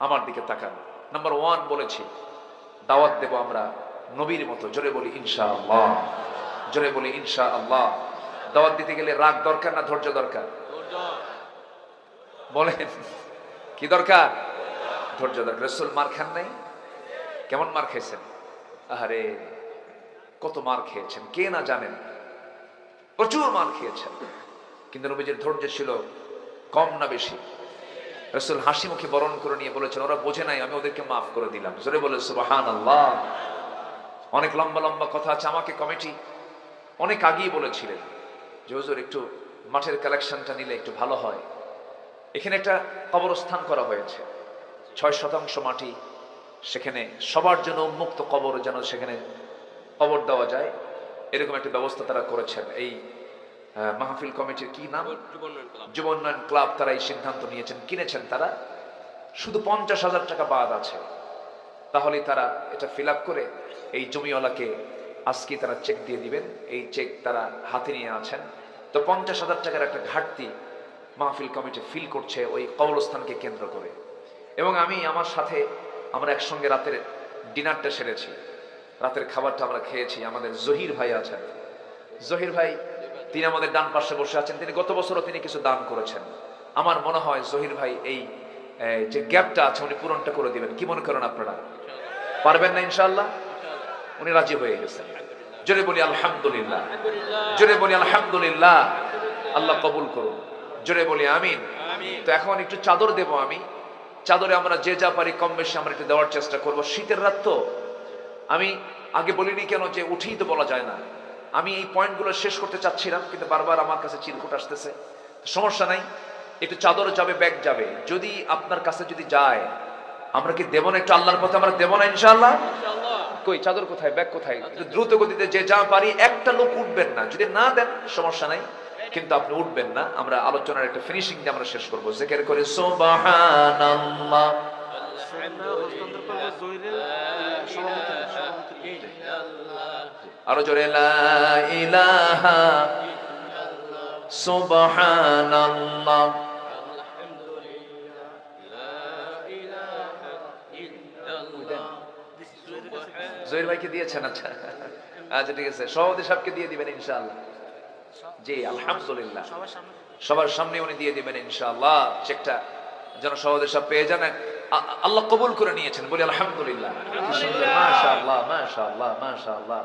আমার দিকে তাকান। নাম্বার 1 বলেছি, দাওয়াত দেব আমরা নবীর মতো, জোরে বলি ইনশাআল্লাহ, জোরে বলি ইনশাআল্লাহ। দাওয়াত দিতে গেলে রাগ দরকার না ধৈর্য দরকার? বলেন কি দরকার? ধৈর্য দরকার। রাসূল মার খান নাই? কেমন মার খেয়েছেন? আরে কত মার খেয়েছেন, কে না জানেন, প্রচুর মার খেয়েছেন, কিন্তু নবীজির ধৈর্য ছিল কম না বেশি? রাসূল হাসি মুখে বরণ করে নিয়ে বলেছেন, ওরা বোঝে নাই, আমি ওদেরকে মাফ করে দিলাম। জোরে বলে সুবহানাল্লাহ। অনেক লম্বা লম্বা কথা আছে। আমাকে কমিটি অনেক আগেই বলেছিলেন যে হুজুর একটু মাঠের কালেকশনটা নিলে একটু ভালো হয়। এখানে একটা কবরস্থান করা হয়েছে, 6% মাটি, সেখানে সবার জন্য উন্মুক্ত কবর, যেন সেখানে কবর দেওয়া যায়, এরকম একটা ব্যবস্থা তারা করেছেন। এই মাহফিল কমিটির কি নাম? যুব উন্নয়ন ক্লাব। তারা এই সিদ্ধান্ত নিয়েছেন, কিনেছেন তারা। শুধু 50,000 টাকা বাদ আছে, তাহলেই তারা এটা ফিল আপ করে এই জমিওয়ালাকে আজকে তারা চেক দিয়ে দিবেন। এই চেক তারা হাতে নিয়ে আছেন। তো 50,000 টাকার একটা ঘাটতি মাহফিল কমিটি ফিল করছে ওই কবরস্থানকে কেন্দ্র করে। এবং আমি আমার সাথে আমরা একসঙ্গে রাতের ডিনারটা সেরেছি, রাতের খাবারটা আমরা খেয়েছি। আমাদের জহির ভাই আছেন, জহির ভাই তিনি আমাদের ডান পাশে বসে আছেন। তিনি গত বছরও তিনি কিছু দান করেছেন। আমার মনে হয় জহির ভাই এই যে গ্যাপটা আছে উনি পূরণটা করে দিবেন। কি মনে করেন আপনারা? পারবেন না ইনশাআল্লাহ? উনি রাজি হয়ে গেছেন। জোরে বলি আলহামদুলিল্লাহ, জোরে বলি আলহামদুলিল্লাহ। আল্লাহ কবুল করুন, জোরে বলি আমিন। তো এখন একটু চাদর দেব আমি। চাদরে আমরা যে যা পারি কম বেশি আমরা একটু দেওয়ার চেষ্টা করব। শীতের রাত তো, আমি আগে বলিনি কেন যে উঠেই তো বলা যায় না। আমি এই পয়েন্টগুলো শেষ করতে চাচ্ছিলাম, কিন্তু বারবার আমার কাছে চিরকুট আসতেছে। সমস্যা নাই, একটু চাদর যাবে, ব্যাগ যাবে। যদি আপনার কাছে যদি যায়, আমরা কি দেব না? একটু আল্লাহর পথে আমরা দেব না ইনশাআল্লাহ? কই চাদর কোথায়, ব্যাগ কোথায়? একটু দ্রুত গতিতে যে যা পারি। একটা লোক উঠবেন না, যদি না দেন সমস্যা নাই, কিন্তু আপনি উঠবেন না। আমরা আলোচনার একটা ফিনিশিং দিয়ে আমরা শেষ করবো। জিকির করে সুবহানাল্লাহ। আরো জোরে লা ইলাহা সুবহানাল্লাহ। জহির ভাইকে দিয়েছেন? আচ্ছা আচ্ছা, ঠিক আছে, সভাপতি সাহেবকে দিয়ে দিবেন ইনশাআল্লাহ। জি আলহামদুলিল্লাহ, সবার সামনে উনি দিয়ে দিবেন ইনশাআল্লাহ। চেকটা যেন সভাপতি সাহেব পেয়ে যান। আল্লাহ কবুল করে নিয়েছেন, বলি আলহামদুলিল্লাহ। মাশাআল্লাহ মাশাআল্লাহ মাশাআল্লাহ।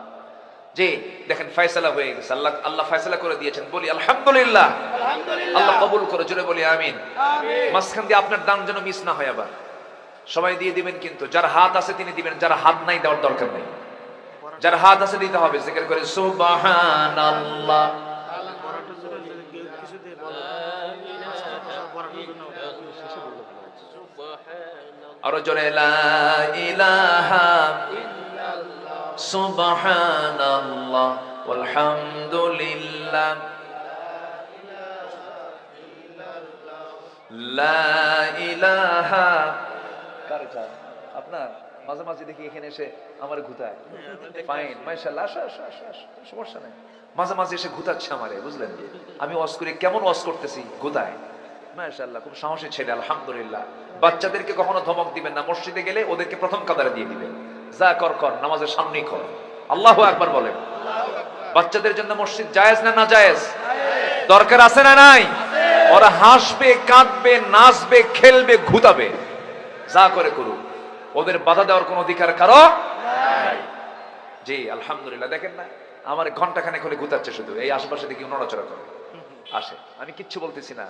জি দেখেন ফয়সালা হয়ে গেছে, আল্লাহ ফয়সালা করে দিয়েছেন, বলি আলহামদুলিল্লাহ। আল্লাহ কবুল করে, জোরে বলি আমিন। মাঝখান দিয়ে আপনার দান যেন মিস না হয়। আবার সবাই দিয়ে দিবেন, কিন্তু যার হাত আছে তিনি দিবেন, যার হাত নাই দেওয়ার দরকার নেই। যার হাত আছে দিতে হবে। জিকির করে সুবহানাল্লাহ। আরো জোরে লা ইলাহা সুবহানাল্লাহ ওয়ালহামদুলিল্লাহ লা ইলাহা। কার এটা? আপনার? মাঝে মাঝে দেখি এখানে এসে আমার ঘুতায়। ফাইন, মাশাআল্লাহ, আসো আসো আসো আসো, সমস্যা নাই। মাঝে মাঝে এসে ঘুতাচ্ছে আমারে, বুঝলেন? আমি ওয়াজ করি, কেমন ওয়াজ করতেছি, ঘুতায়। মাশাআল্লাহ, খুব সাহসী ছেলে, আলহামদুলিল্লাহ। বাচ্চাদেরকে কখনো ধমক দিবেন না, মসজিদে গেলে ওদেরকে প্রথম কাতারে দিয়ে দিবেন, যা কর কর, নামাজের সামনেই কর। আল্লাহু আকবার বলেন। বাচ্চাদের জন্য মসজিদ জায়েজ না না জায়েজ? দরকার আছে না নাই? ওরা হাসবে, কাঁদবে, নাচবে, খেলবে, ঘুতাবে, যা করে করুক, ওদের বাধা দেওয়ার কোন অধিকার কারো নাই। জি আলহামদুলিল্লাহ। দেখেন না, আমার ঘন্টা খানেক হলে ঘুতাচ্ছে, শুধু এই আশেপাশে দেখি নড়াচড়া করে আসে। আমি কিচ্ছু বলতেছি না,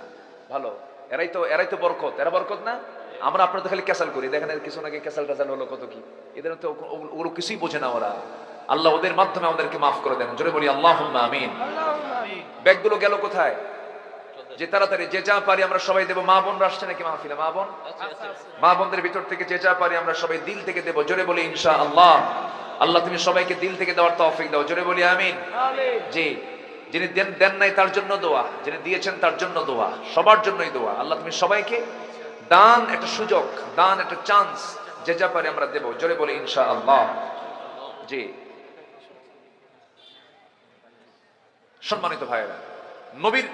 ভালো। এরাই তো বরকত, এরা বরকত না? আমরা আপনারা তো খালি ক্যাসাল করি। দেখেন কিছু নাকি ক্যাসাল টাসাল হলো কত কি, এদের তো ওগুলো কিছুই বোঝে না ওরা। আল্লাহ ওদের মাধ্যমে আমাদেরকে মাফ করে দেন, জোরে বলি আল্লাহুম্মা আমিন। ব্যাগগুলো গেল কোথায়? যে তাড়াতাড়ি যে যা পারি আমরা সবাই দেবো। মা বোন আসছে নাকি মাহফিলে? মা বোন, মা বোনদের ভিতর থেকে যে যা পারি আমরা সবাই দিল থেকে দেবো, জোরে বলি ইনশাআল্লাহ। আল্লাহ তুমি সবাইকে দিল থেকে দেওয়ার তৌফিক দাও, জোরে বলি আমিন। জি, যিনি দেন নাই তার জন্য দোয়া, যিনি দিয়েছেন তার জন্য দোয়া, সবার জন্যই দোয়া। আল্লাহ তুমি সবাইকে দান, একটা সুযোগ দান, একটা চান্স, যে যা পারি আমরা দেবো, জোরে বলি ইনশাআল্লাহ। জি সম্মানিত ভাইয়েরা, নবীর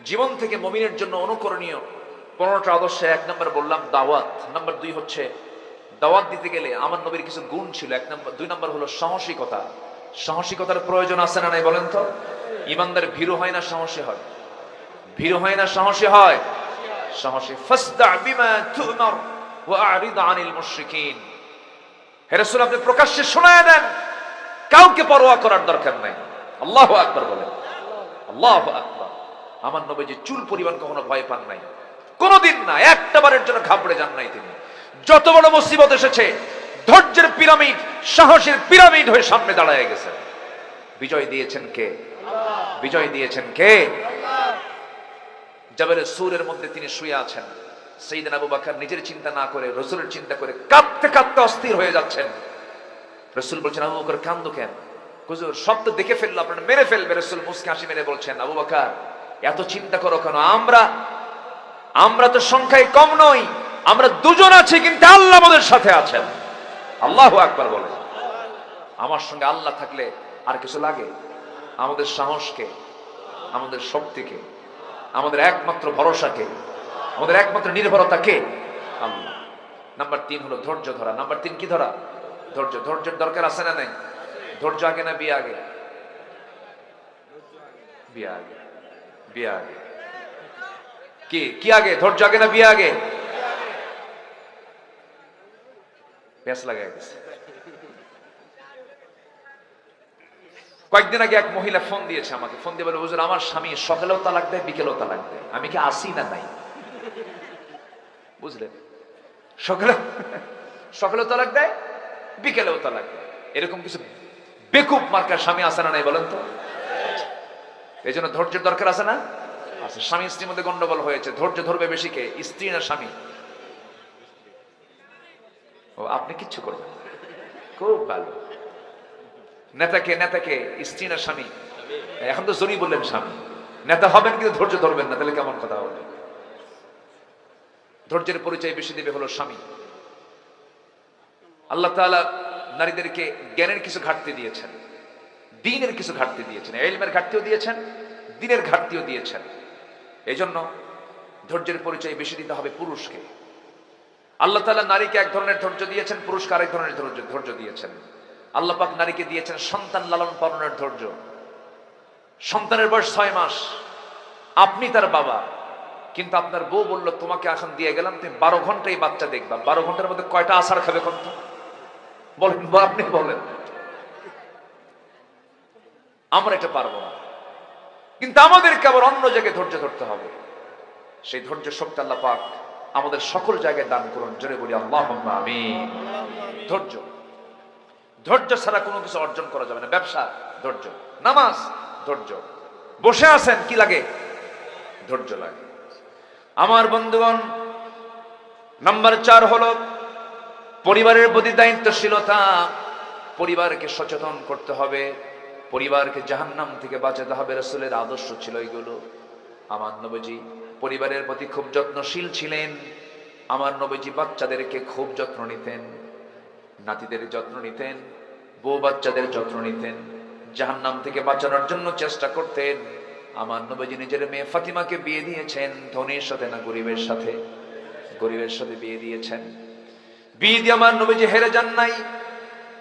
জীবন থেকে মুমিনের জন্য অনুকরণীয় 15টা আদর্শে 1 নম্বর বললাম দাওয়াত। নাম্বার 2 হচ্ছে দাওয়াত দিতে গেলে আমার নবীর কিছু গুণ ছিল। 2 নম্বর হলো সাহসিকতা। সাহসিকতার প্রয়োজন আছে না নাই বলেন তো? ইমানদার ভীরু হয় না সাহসী হয়? ভীরু হয় না সাহসী হয়? সাহসী। ফাসদা বিমা তু'মার ওয়া আ'রিদ আনিল মুশরিকিন। হে রাসূল, আপনি প্রকাশ্যে শোনায় দেন, কাউকে পরোয়া করার দরকার নাই। আল্লাহু আকবার বলেন। আল্লাহু আকবার। আমার নবীজি চুল পরিমাণ কখনো ভয় পান নাই, কোনদিন না, একটা বারের জন্য ঘাবড়ে যান নাই তিনি। যত বড় মুসিবত এসেছে, ধৈর্যের পিরামিড, সাহসের পিরামিড হয়ে সামনে দাঁড়ায় গেছেন। বিজয় দিয়েছেন কে? বিজয় দিয়েছেন কে? জাবালে সূরের মধ্যে তিনি শুয়ে আছেন। সাইয়েদনা আবু বকর নিজের চিন্তা না করে রাসূলের চিন্তা করে কাঁদতে কাঁদতে অস্থির হয়ে যাচ্ছেন। রাসূল বলছেন, আবু বকর কান্দো কেন? হুজুর সব তো দেখে ফেললো, আপনারা মেরে ফেলবে। রাসূল মুস্কি হাসি মেরে বলছেন, আবু বকর এত চিন্তা করো কেন? আমরা তো সংখ্যায় কম নই, আমরা দুজন আছি, কিন্তু আল্লাহ আমাদের সাথে আছেন। আল্লাহু আকবার বলে। আমার সঙ্গে আল্লাহ থাকলে আর কিছু লাগে? আমাদের সাহসকে, আমাদের শক্তিকে, আমাদের একমাত্র ভরসাকে, আমাদের একমাত্র নির্ভরতাকে আল্লাহ। নাম্বার 3 হলো ধৈর্য ধরা। নাম্বার 3 কি ধরা? ধৈর্য। ধৈর্যের দরকার আছে না নাই? ধৈর্য আগে না বিয়ে আগে? বিয়ে আগে। বিয়ে আগে। কি আগে? ধৈর্য আগে না বিয়ে আগে? পেঁচ লাগাই গেছে। কয়েকদিন আগে এক মহিলা ফোন দিয়েছে আমাকে। ফোন দিয়ে বলে, হুজুর আমার স্বামী সকালেও তালাক দেয়, বিকেলেও তালাক দেয়, আমি কি আসি না নাই? বুঝলেন? সকালেও তালাক দেয়, বিকেলেও তালাক দেয়। এরকম কিছু বেকুব মার্কার স্বামী আছে না নাই বলেন তো? এই জন্য ধৈর্যের দরকার আছে না? আছে। স্বামী স্ত্রীর মধ্যে গন্ডগোল হয়েছে, ধৈর্য ধরবে বেশি কে? স্ত্রী না স্বামী? ও, আপনি কিচ্ছু করবেন না, খুব ভালো। নেতাকে স্ত্রী না স্বামী? এখন তো জোরই বললেন স্বামী। নেতা হবেন কিন্তু ধৈর্য ধরবেন না, তাহলে কেমন কথা হবে? ধৈর্যের পরিচয় বেশি দেবে হলো স্বামী। আল্লাহ তাআলা নারীদেরকে জ্ঞানের কিছু ঘাটতি দিয়েছেন, দ্বীনের কিছু ঘাটতি দিয়েছেন, ইলমের ঘাটতিও দিয়েছেন, দ্বীনের ঘাটতিও দিয়েছেন। এই জন্য ধৈর্যের পরিচয় বেশি দিতে হবে পুরুষকে। আল্লাহ তাআলা নারীকে এক ধরনের ধৈর্য দিয়েছেন, পুরুষকে আরেক ধরনের ধৈর্য দিয়েছেন। আল্লাহ পাক নারীকে দিয়েছেন সন্তান লালন পালনের ধৈর্য। সন্তানের বয়স 6 মাস, আপনি তার বাবা, কিন্তু আপনার বউ বলল, তোমাকে এখন দিয়ে গেলাম, তুমি 12 ঘন্টা এই বাচ্চা দেখবা। 12 ঘন্টার মধ্যে কয়টা আছাড় খাবে কোন? বলেন, আপনি বলেন। আমরা এটা পারবো না, কিন্তু আমাদেরকে আবার অন্য জায়গায় ধৈর্য ধরতে হবে। সেই ধৈর্য শক্তি আল্লাহ পাক আমাদের সকল জায়গায় দান করুন, জোরে বলি আল্লাহুম্মা আমিন। ধৈর্য ছাড়া কোনো কিছু অর্জন করা যাবে না। ব্যবসা ধৈর্য, নামাজ ধৈর্য, বসে আছেন কি লাগে? ধৈর্য লাগে। আমার বন্ধুগণ, নাম্বার 4 হলো পরিবারের প্রতি দায়িত্বশীলতা। পরিবারকে সচেতন করতে হবে, পরিবারকে জাহান্নাম থেকে বাঁচাতে হবে। রাসূলের আদর্শ ছিল এগুলো। আমার নবীজি পরিবারের প্রতি খুব যত্নশীল ছিলেন। আমার নবীজি বাচ্চাদেরকে খুব যত্ন নিতেন, নাতিদের যত্ন নিতেন, বউ বাচ্চাদের যত্ন নিতেন, জাহান্নাম থেকে বাঁচানোর জন্য চেষ্টা করতেন। আমার নবীজি নিজের মেয়ে ফাতিমাকে বিয়ে দিয়েছেন ধনীর সাথে না গরিবের সাথে? গরিবের সাথে বিয়ে দিয়েছেন। বিয়ে দিয়ে আমার নবীজি হেরে যান নাই।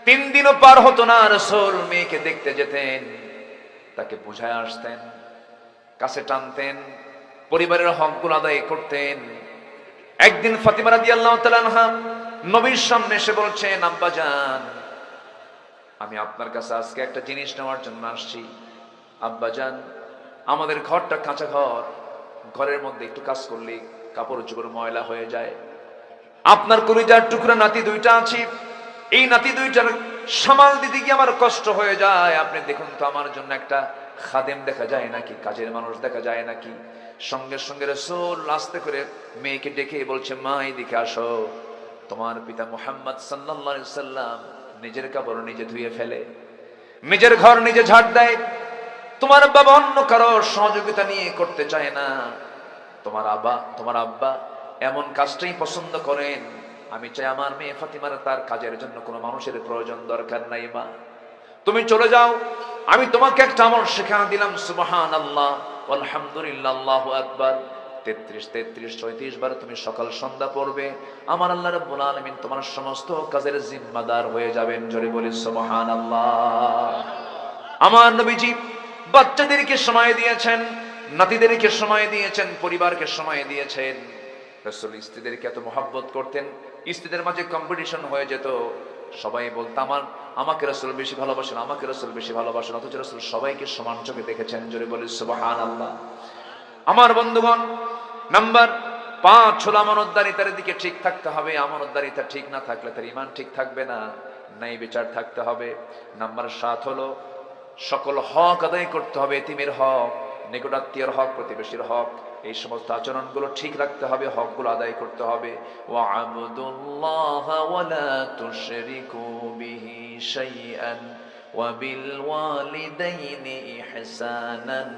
3 দিনও পার হতো না রাসূল মেয়েকে দেখতে যেতেন, তাকে বুঝায় আসতেন, কাছে টানতেন, পরিবারের হকগুলো আদায় করতেন। একদিন ফাতিমা রাদিয়াল্লাহু তাআলা আনহা নবীর সামনে এসে বলছেন, আব্বাজান, আমি আপনার কাছে আজকে একটা জিনিস নেওয়ার জন্য আসছি। আব্বাজান, আমাদের ঘরটা কাঁচা ঘর, ঘরের মধ্যে একটু কাজ করলে কাপড় চোপড় ময়লা হয়ে যায়। আপনার কলিজার টুকরা নাতি 2টা আছে, এই নাতি 2টার সামাল দিতে গিয়ে আমার কষ্ট হয়ে যায়। আপনি দেখুন তো আমার জন্য একটা খাদেম দেখা যায় নাকি, কাজের মানুষ দেখা যায় নাকি? সঙ্গে সঙ্গে রাসূল আস্তে করে মেয়েকে ডেকে বলছে, মা এদিকে আসো। তোমার পিতা মুহাম্মদ সাল্লাল্লাহু আলাইহি সাল্লাম নিজের কাপড় নিজে ধুয়ে ফেলে, নিজের ঘর নিজে ঝাড় দেয়। তোমার বাবা অন্য কারো সহযোগিতা নিয়ে করতে চায় না। তোমার আব্বা এমন কাজটাই পছন্দ করেন। আমি চাই আমার মেয়ে ফাতিমার তার কাজের জন্য কোনো মানুষের প্রয়োজন দরকার নাই। মা, তুমি চলে যাও, আমি তোমাকে একটা আমল শেখানো দিলাম, সুবহানাল্লাহ আলহামদুলিল্লাহ আল্লাহু আকবার 33 বার তুমি সকাল সন্ধ্যা পড়বে। আমার আল্লাহ রাব্বুল আলামিন তোমার সমস্ত কাজের জিম্মাদার হয়ে যাবেন। জোরে বলি সুবহানাল্লাহ। আমার নবীজি বাচ্চাদেরকে সময় দিয়েছেন, নাতিদেরকে সময় দিয়েছেন, পরিবারকে সময় দিয়েছেন। রাসূল স্ত্রীদেরকে এত মহব্বত করতেন, স্ত্রীদের মাঝে কম্পিটিশন হয়ে যেত। সবাই বলতো আমাকে রাসূল বেশি ভালোবাসেন, আমাকে রাসূল বেশি ভালোবাসেন, অথচ রাসূল সবাইকে সমান চোখে দেখেছেন। জোরে বলি সুবহানাল্লাহ। আমার বন্ধুগণ, নাম্বার 5 হলো আমানতদারিতার দিকে ঠিক থাকতে হবে। আমানতদারিতা ঠিক না থাকলে তার ঈমান ঠিক থাকবে না, ন্যায় বিচার থাকতে হবে। নাম্বার 7 হলো সকল হক আদায় করতে হবে, এতিমের হক, নিকটাত্মীয়ের হক, প্রতিবেশীর হক, এই সমস্ত আচরণগুলো ঠিক রাখতে হবে, হকগুলো আদায় করতে হবে। ওয়া'বুদুল্লাহ ওয়া লা তুশরিকু বিহি শাইআন ওয়া বিল ওয়ালিদাইনি ইহসানান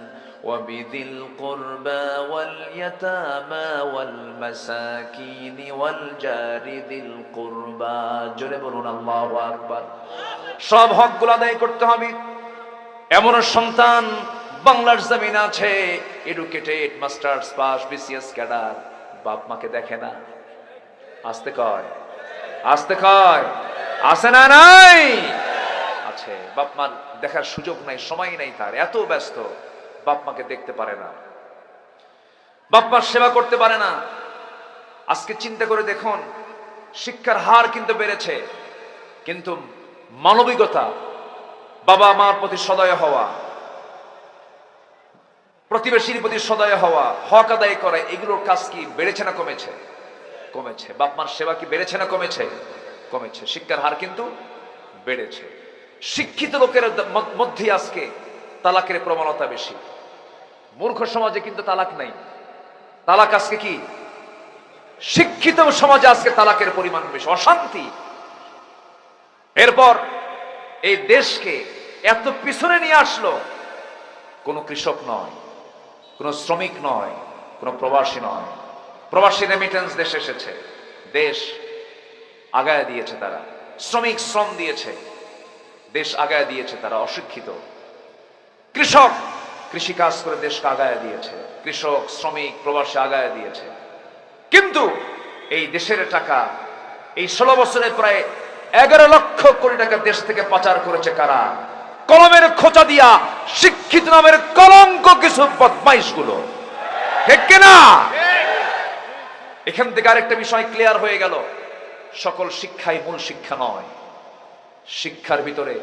ওয়া বিযিল কুরবা ওয়াল ইয়াতামা ওয়াল মাসাকিন ওয়াল জারি যিল কুরবা। জোরে বলুন আল্লাহু আকবার। সব হকগুলো আদায় করতে হবে। এমন সন্তান বাংলার জমিন আছে, educated, masters pass, BCS cadre, বাপ মাকে দেখে না। আসতে কয় আছে না? নাই আছে। বাপ মার দেখার সুযোগ নাই, সময় নাই, তার এত ব্যস্ত, বাপ মাকে দেখতে পারে না, বাপ মার সেবা করতে পারে না। আজকে চিন্তা করে দেখুন, শিক্ষার হার কিন্তু বেড়েছে, কিন্তু মানবিকতা, বাবা মার প্রতি সদয় হওয়া, প্রতিবেশীর প্রতি সদয় হওয়া, হক আদায় করা, এগুলোর কাজ কি বেড়েছে না কমেছে? কমেছে। বাপ মার সেবা কি বেড়েছে না কমেছে? কমেছে। শিক্ষার হার কিন্তু বেড়েছে। শিক্ষিত লোকের মধ্যে আজকে তালাকের প্রবণতা বেশি। মূর্খ সমাজে কিন্তু তালাক নাই। তালাক আজকে কি? শিক্ষিত সমাজে আজকে তালাকের পরিমাণ বেশি, অশান্তি। এরপর এই দেশকে এত পিছনে নিয়ে আসলো কোন কৃষক নয়, কোন শ্রমিক নয়, কোন প্রবাসী নয়। প্রবাসী রেমিটেন্স দেশে এসেছে, দেশ আগায় দিয়েছে তারা। শ্রমিক শ্রম দিয়েছে, দেশ আগায় দিয়েছে তারা। অশিক্ষিত কৃষক কৃষি কাজ করে দেশকে আগায় দিয়েছে, কৃষক শ্রমিক প্রবাসী আগায় দিয়েছে। কিন্তু এই দেশের টাকা, এই 16 বছরে প্রায় 11 লক্ষ কোটি টাকা দেশ থেকে পাচার করেছে কারা? কলমের খোঁচা দিয়া শিক্ষিত নামের কলঙ্ক কিছু বদমাইশ গুলো, ঠিক কিনা? এখান থেকে আরেকটা বিষয় ক্লিয়ার হয়ে গেল, সকল শিক্ষাই মূল শিক্ষা নয়। শিক্ষার ভিতরে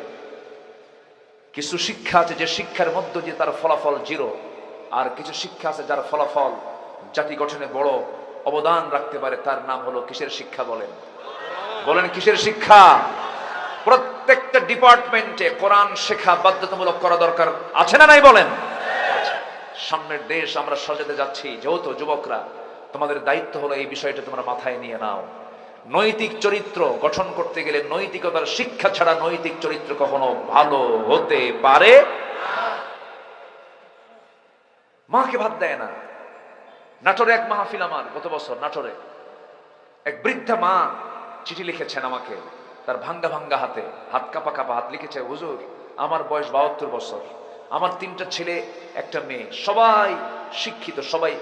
কিছু শিক্ষা আছে যে শিক্ষার মধ্য দিয়ে তার ফলাফল 0, আর কিছু শিক্ষা আছে যার ফলাফল জাতি গঠনে বড় অবদান রাখতে পারে। তার নাম হলো কিসের শিক্ষা? বলেন কিসের শিক্ষা? প্রত্যেকটা ডিপার্টমেন্টে কোরআন শেখা বাধ্যতামূলক করা দরকার আছে না নাই? বলেন। সামনের দেশ আমরা সাজাতে যাচ্ছি, যেহেতু যুবকরা, তোমাদের দায়িত্ব হলো এই বিষয়টা তোমরা মাথায় নিয়ে নাও। নৈতিক চরিত্র গঠন করতে গেলে নৈতিকতার শিক্ষা ছাড়া নৈতিক চরিত্র কখনো ভালো হতে পারে। মাকে ভাত দেয় না। নাটোরে এক মাহফিল, আমার গত বছর নাটোরে এক বৃদ্ধা মা চিঠি লিখেছেন আমাকে, তার ভাঙ্গা ভাঙ্গা হাতে, হাত কাঁপা কাঁপা হাত, লিখেছে, হুজুর আমার বয়স 72 বছর, আমার 3টা ছেলে একটা মেয়ে, সবাই শিক্ষিত, সবাই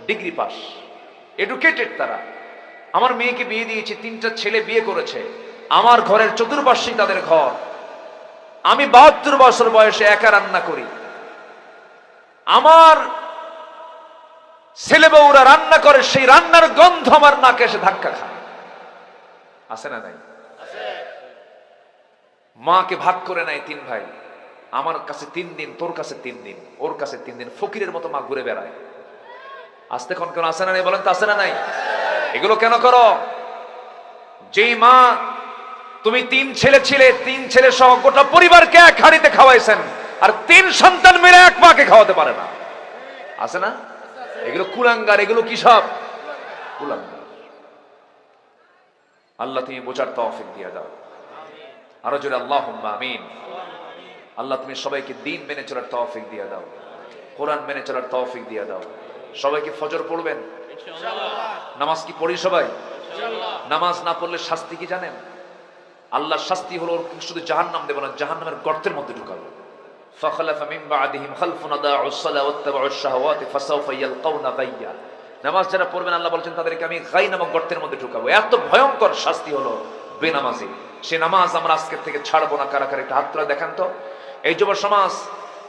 ডিগ্রি পাস, এডুকেটেড তারা। আমার মেয়েকে বিয়ে দিয়েছি, 3টা ছেলে বিয়ে করেছে, আমার ঘরের চতুর্পার্শ্বেই তাদের ঘর, আমি 72 বছর বয়সে একা রান্না করি, আমার ছেলে বউরা রান্না করে, সেই রান্নার গন্ধ আমার নাকে এসে ধাক্কা খায়। আছে না নাই? মাকে ভাগ করে নাই 3 ভাই, আমার কাছে 3 দিন, তোর কাছে 3 দিন, ওর কাছে 3 দিন, ফকিরের মতো মা ঘুরে বেড়ায়। আসতে কোন কোন আছে না নাই? বলেন তো আছে না নাই? এগুলো কেন করো? যেই মা, তুমি 3 ছেলে ছিলে, 3 ছেলে সহ গোটা পরিবারকে এক হাঁড়িতে খাওয়াইছেন, আর 3 সন্তান মিলে এক মাকে খাওয়াতে পারে না। আছে না? এগুলো কুলাঙ্গার, এগুলো কি সব কুলাঙ্গার। আল্লাহ তুমি বোঝার তৌফিক দিয়ে দাও। আরো জোরে আল্লাহুম্মা আমিন। আল্লাহ তুমি সবাইকে দিন মেনে চলার তৌফিক দিয়ে দাও, কোরআন মেনে চলার তৌফিক দিয়ে দাও। সবাইকে ফজর পড়বেন ইনশাআল্লাহ। নামাজ কি পড়ি সবাই? ইনশাআল্লাহ। নামাজ না পড়লে শাস্তি কি জানেন? আল্লাহর শাস্তি হলো শুধু জাহান্নাম দেব না, জাহান্নামের গর্তের মধ্যে ঢুকাবো। ফাখলাফা মিন বা'দিহিম খালফুন আদাউস সালাত ওয়াত্তাবাউশ শাহাওয়াতি ফাসাউফা ইয়ালকাউনা গায়্যা। নামাজ যারা পড়বেন আল্লাহ বলেন তাদেরকে আমি গায় নামক গর্তের মধ্যে ঢুকাবো। এত ভয়ঙ্কর শাস্তি হলো বেনামাজি। সে নামাজ আমরা আজকের থেকে ছাড়বো না। কারা কারা একটা হাত তুলে দেখান তো। এই যুব সমাজ,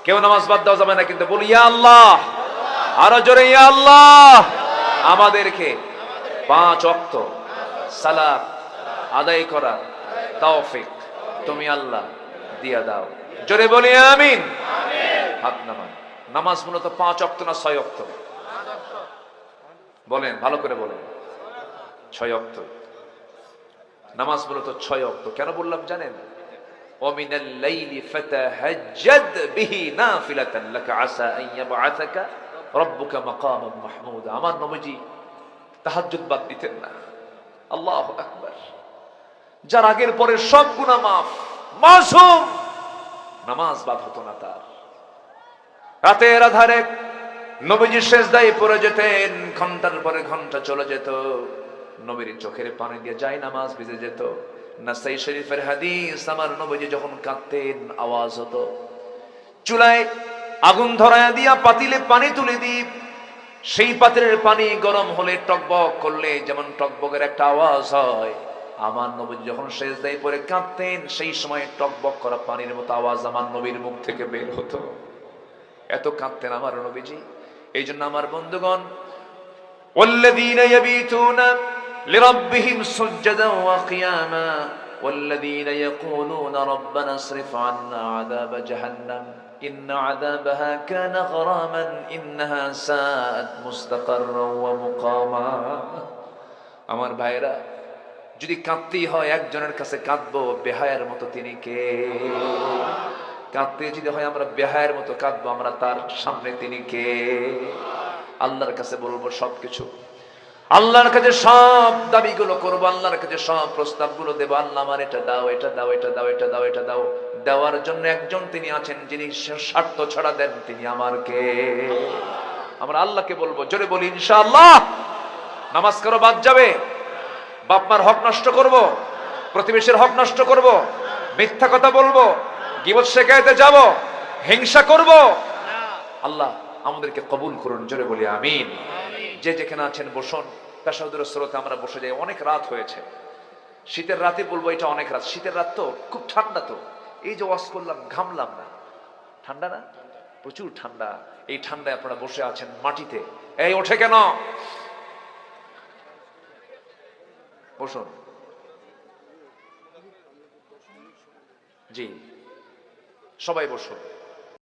কেউ নামাজ বাদ দেওয়া যাবে না, কিন্তু বলি ইয়া আল্লাহ, আরো জোরে ইয়া আল্লাহ। আমাদেরকে 5 ওয়াক্ত সালাত আদায় করার তৌফিক তুমি আল্লাহ দিয়া দাও। জোরে বলি আমিন। হাত নামান। নামাজ মূলত 5 ওয়াক্ত না 6 ওয়াক্ত? বলেন, ভালো করে বলেন। 6 ওয়াক্ত নামাজ মূলত 6 ওয়াক্ত। কেন বললাম জানেন? ওমিনাল লাইলি ফাতাহাজ্জাদ বিহি নাফিলাতান লাকা আসা আন ইয়াবআসাকা রাব্বুকা মাকামান মাহমুদা। আমার নবীজি তাহাজ্জুদ বাদ দিতেন না। আল্লাহু আকবার। যার আগের পরের সব গুনাহ মাফ, মাসুম, নামাজ বাদ হতো না তার। রাতের আধারে নবীজি সেজদায় পড়ে যেতেন, ঘন্টার পরে ঘন্টা চলে যেত, নবীর চোখের পানি দিয়ে যায় নামাজ ভিজে যেত। নাসাই শরীফের হাদিস, আমার নবীজি যখন কাঁদতেন আওয়াজ হতো। চুলায় আগুন ধরায়া দিয়া পাতিলে পানি তুলে দিই, সেই পাত্রের পানি গরম হলে টকবক করলে যেমন টকবকের একটা আওয়াজ হয়, আমার নবী যখন সেজদায় পড়ে কাঁদতেন সেই সময় টকবক করা পানির মতো আওয়াজ আমার নবীর মুখ থেকে বের হতো। এত কাঁদতেন আমার নবীজি। এই জন্য আমার বন্ধুগণ, ওয়াল্লাযীনা ইয়াবিতুনা লিরাব্বিহিম সুজদান ওয়া কিয়ামা ওয়াল্লাযীনা ইয়াকুলুনা রাব্বানা ইসরিফ আন্না আযাব জাহান্নাম ইন্না আযাবাহা কানা গরামান ইন্নাহা সাআত মুস্তাকাররান ওয়া মুকামা। আমার ভাইরা, যদি কাঁদতেই হয় একজনের কাছে কাঁদবো, বেহায়ার মতো তিনি কে? কাঁদতে যদি হয় আমরা বেহায়ার মতো কাঁদবো, আমরা তার সামনে তিনি কে? আল্লাহর কাছে বলবো সবকিছু, আল্লাহর কাছে সব দাবিগুলো করবো, আল্লাহর কাছে সব প্রস্তাবগুলো দেবো। আল্লাহ আমার এটা দাও, এটা দাও, এটা দাও, এটা দাও, এটা দাও। দেওয়ার জন্য একজন তিনি আছেন যিনি স্বার্থ ছাড়া দেন, তিনি আমার কে? আমরা আল্লাহকে বলবো। জোরে বলি ইনশাআল্লাহ। নামাজ কারো বাদ যাবে? বাপ মার হক নষ্ট করব, প্রতিবেশীর হক নষ্ট করব, মিথ্যা কথা বলবো, গীবত শেখাইতে যাব, হিংসা করব? আল্লাহ আমাদেরকে কবুল করুন। জোরে বলি আমিন। যে যেখানে আছেন বসুন। তাশাহুদের স্রোতে আমরা বসে যাই। অনেক রাত হয়েছে, শীতের রাতে বলবো এটা অনেক রাত। শীতের রাত তো খুব ঠান্ডা, তো এই যে ওয়াজ করলাম ঘামলাম না? ঠান্ডা না? প্রচুর ঠান্ডা। এই ঠান্ডায় আপনারা বসে আছেন মাটিতে। এই ওঠে কেন? বসুন। জি, সবাই বসুন।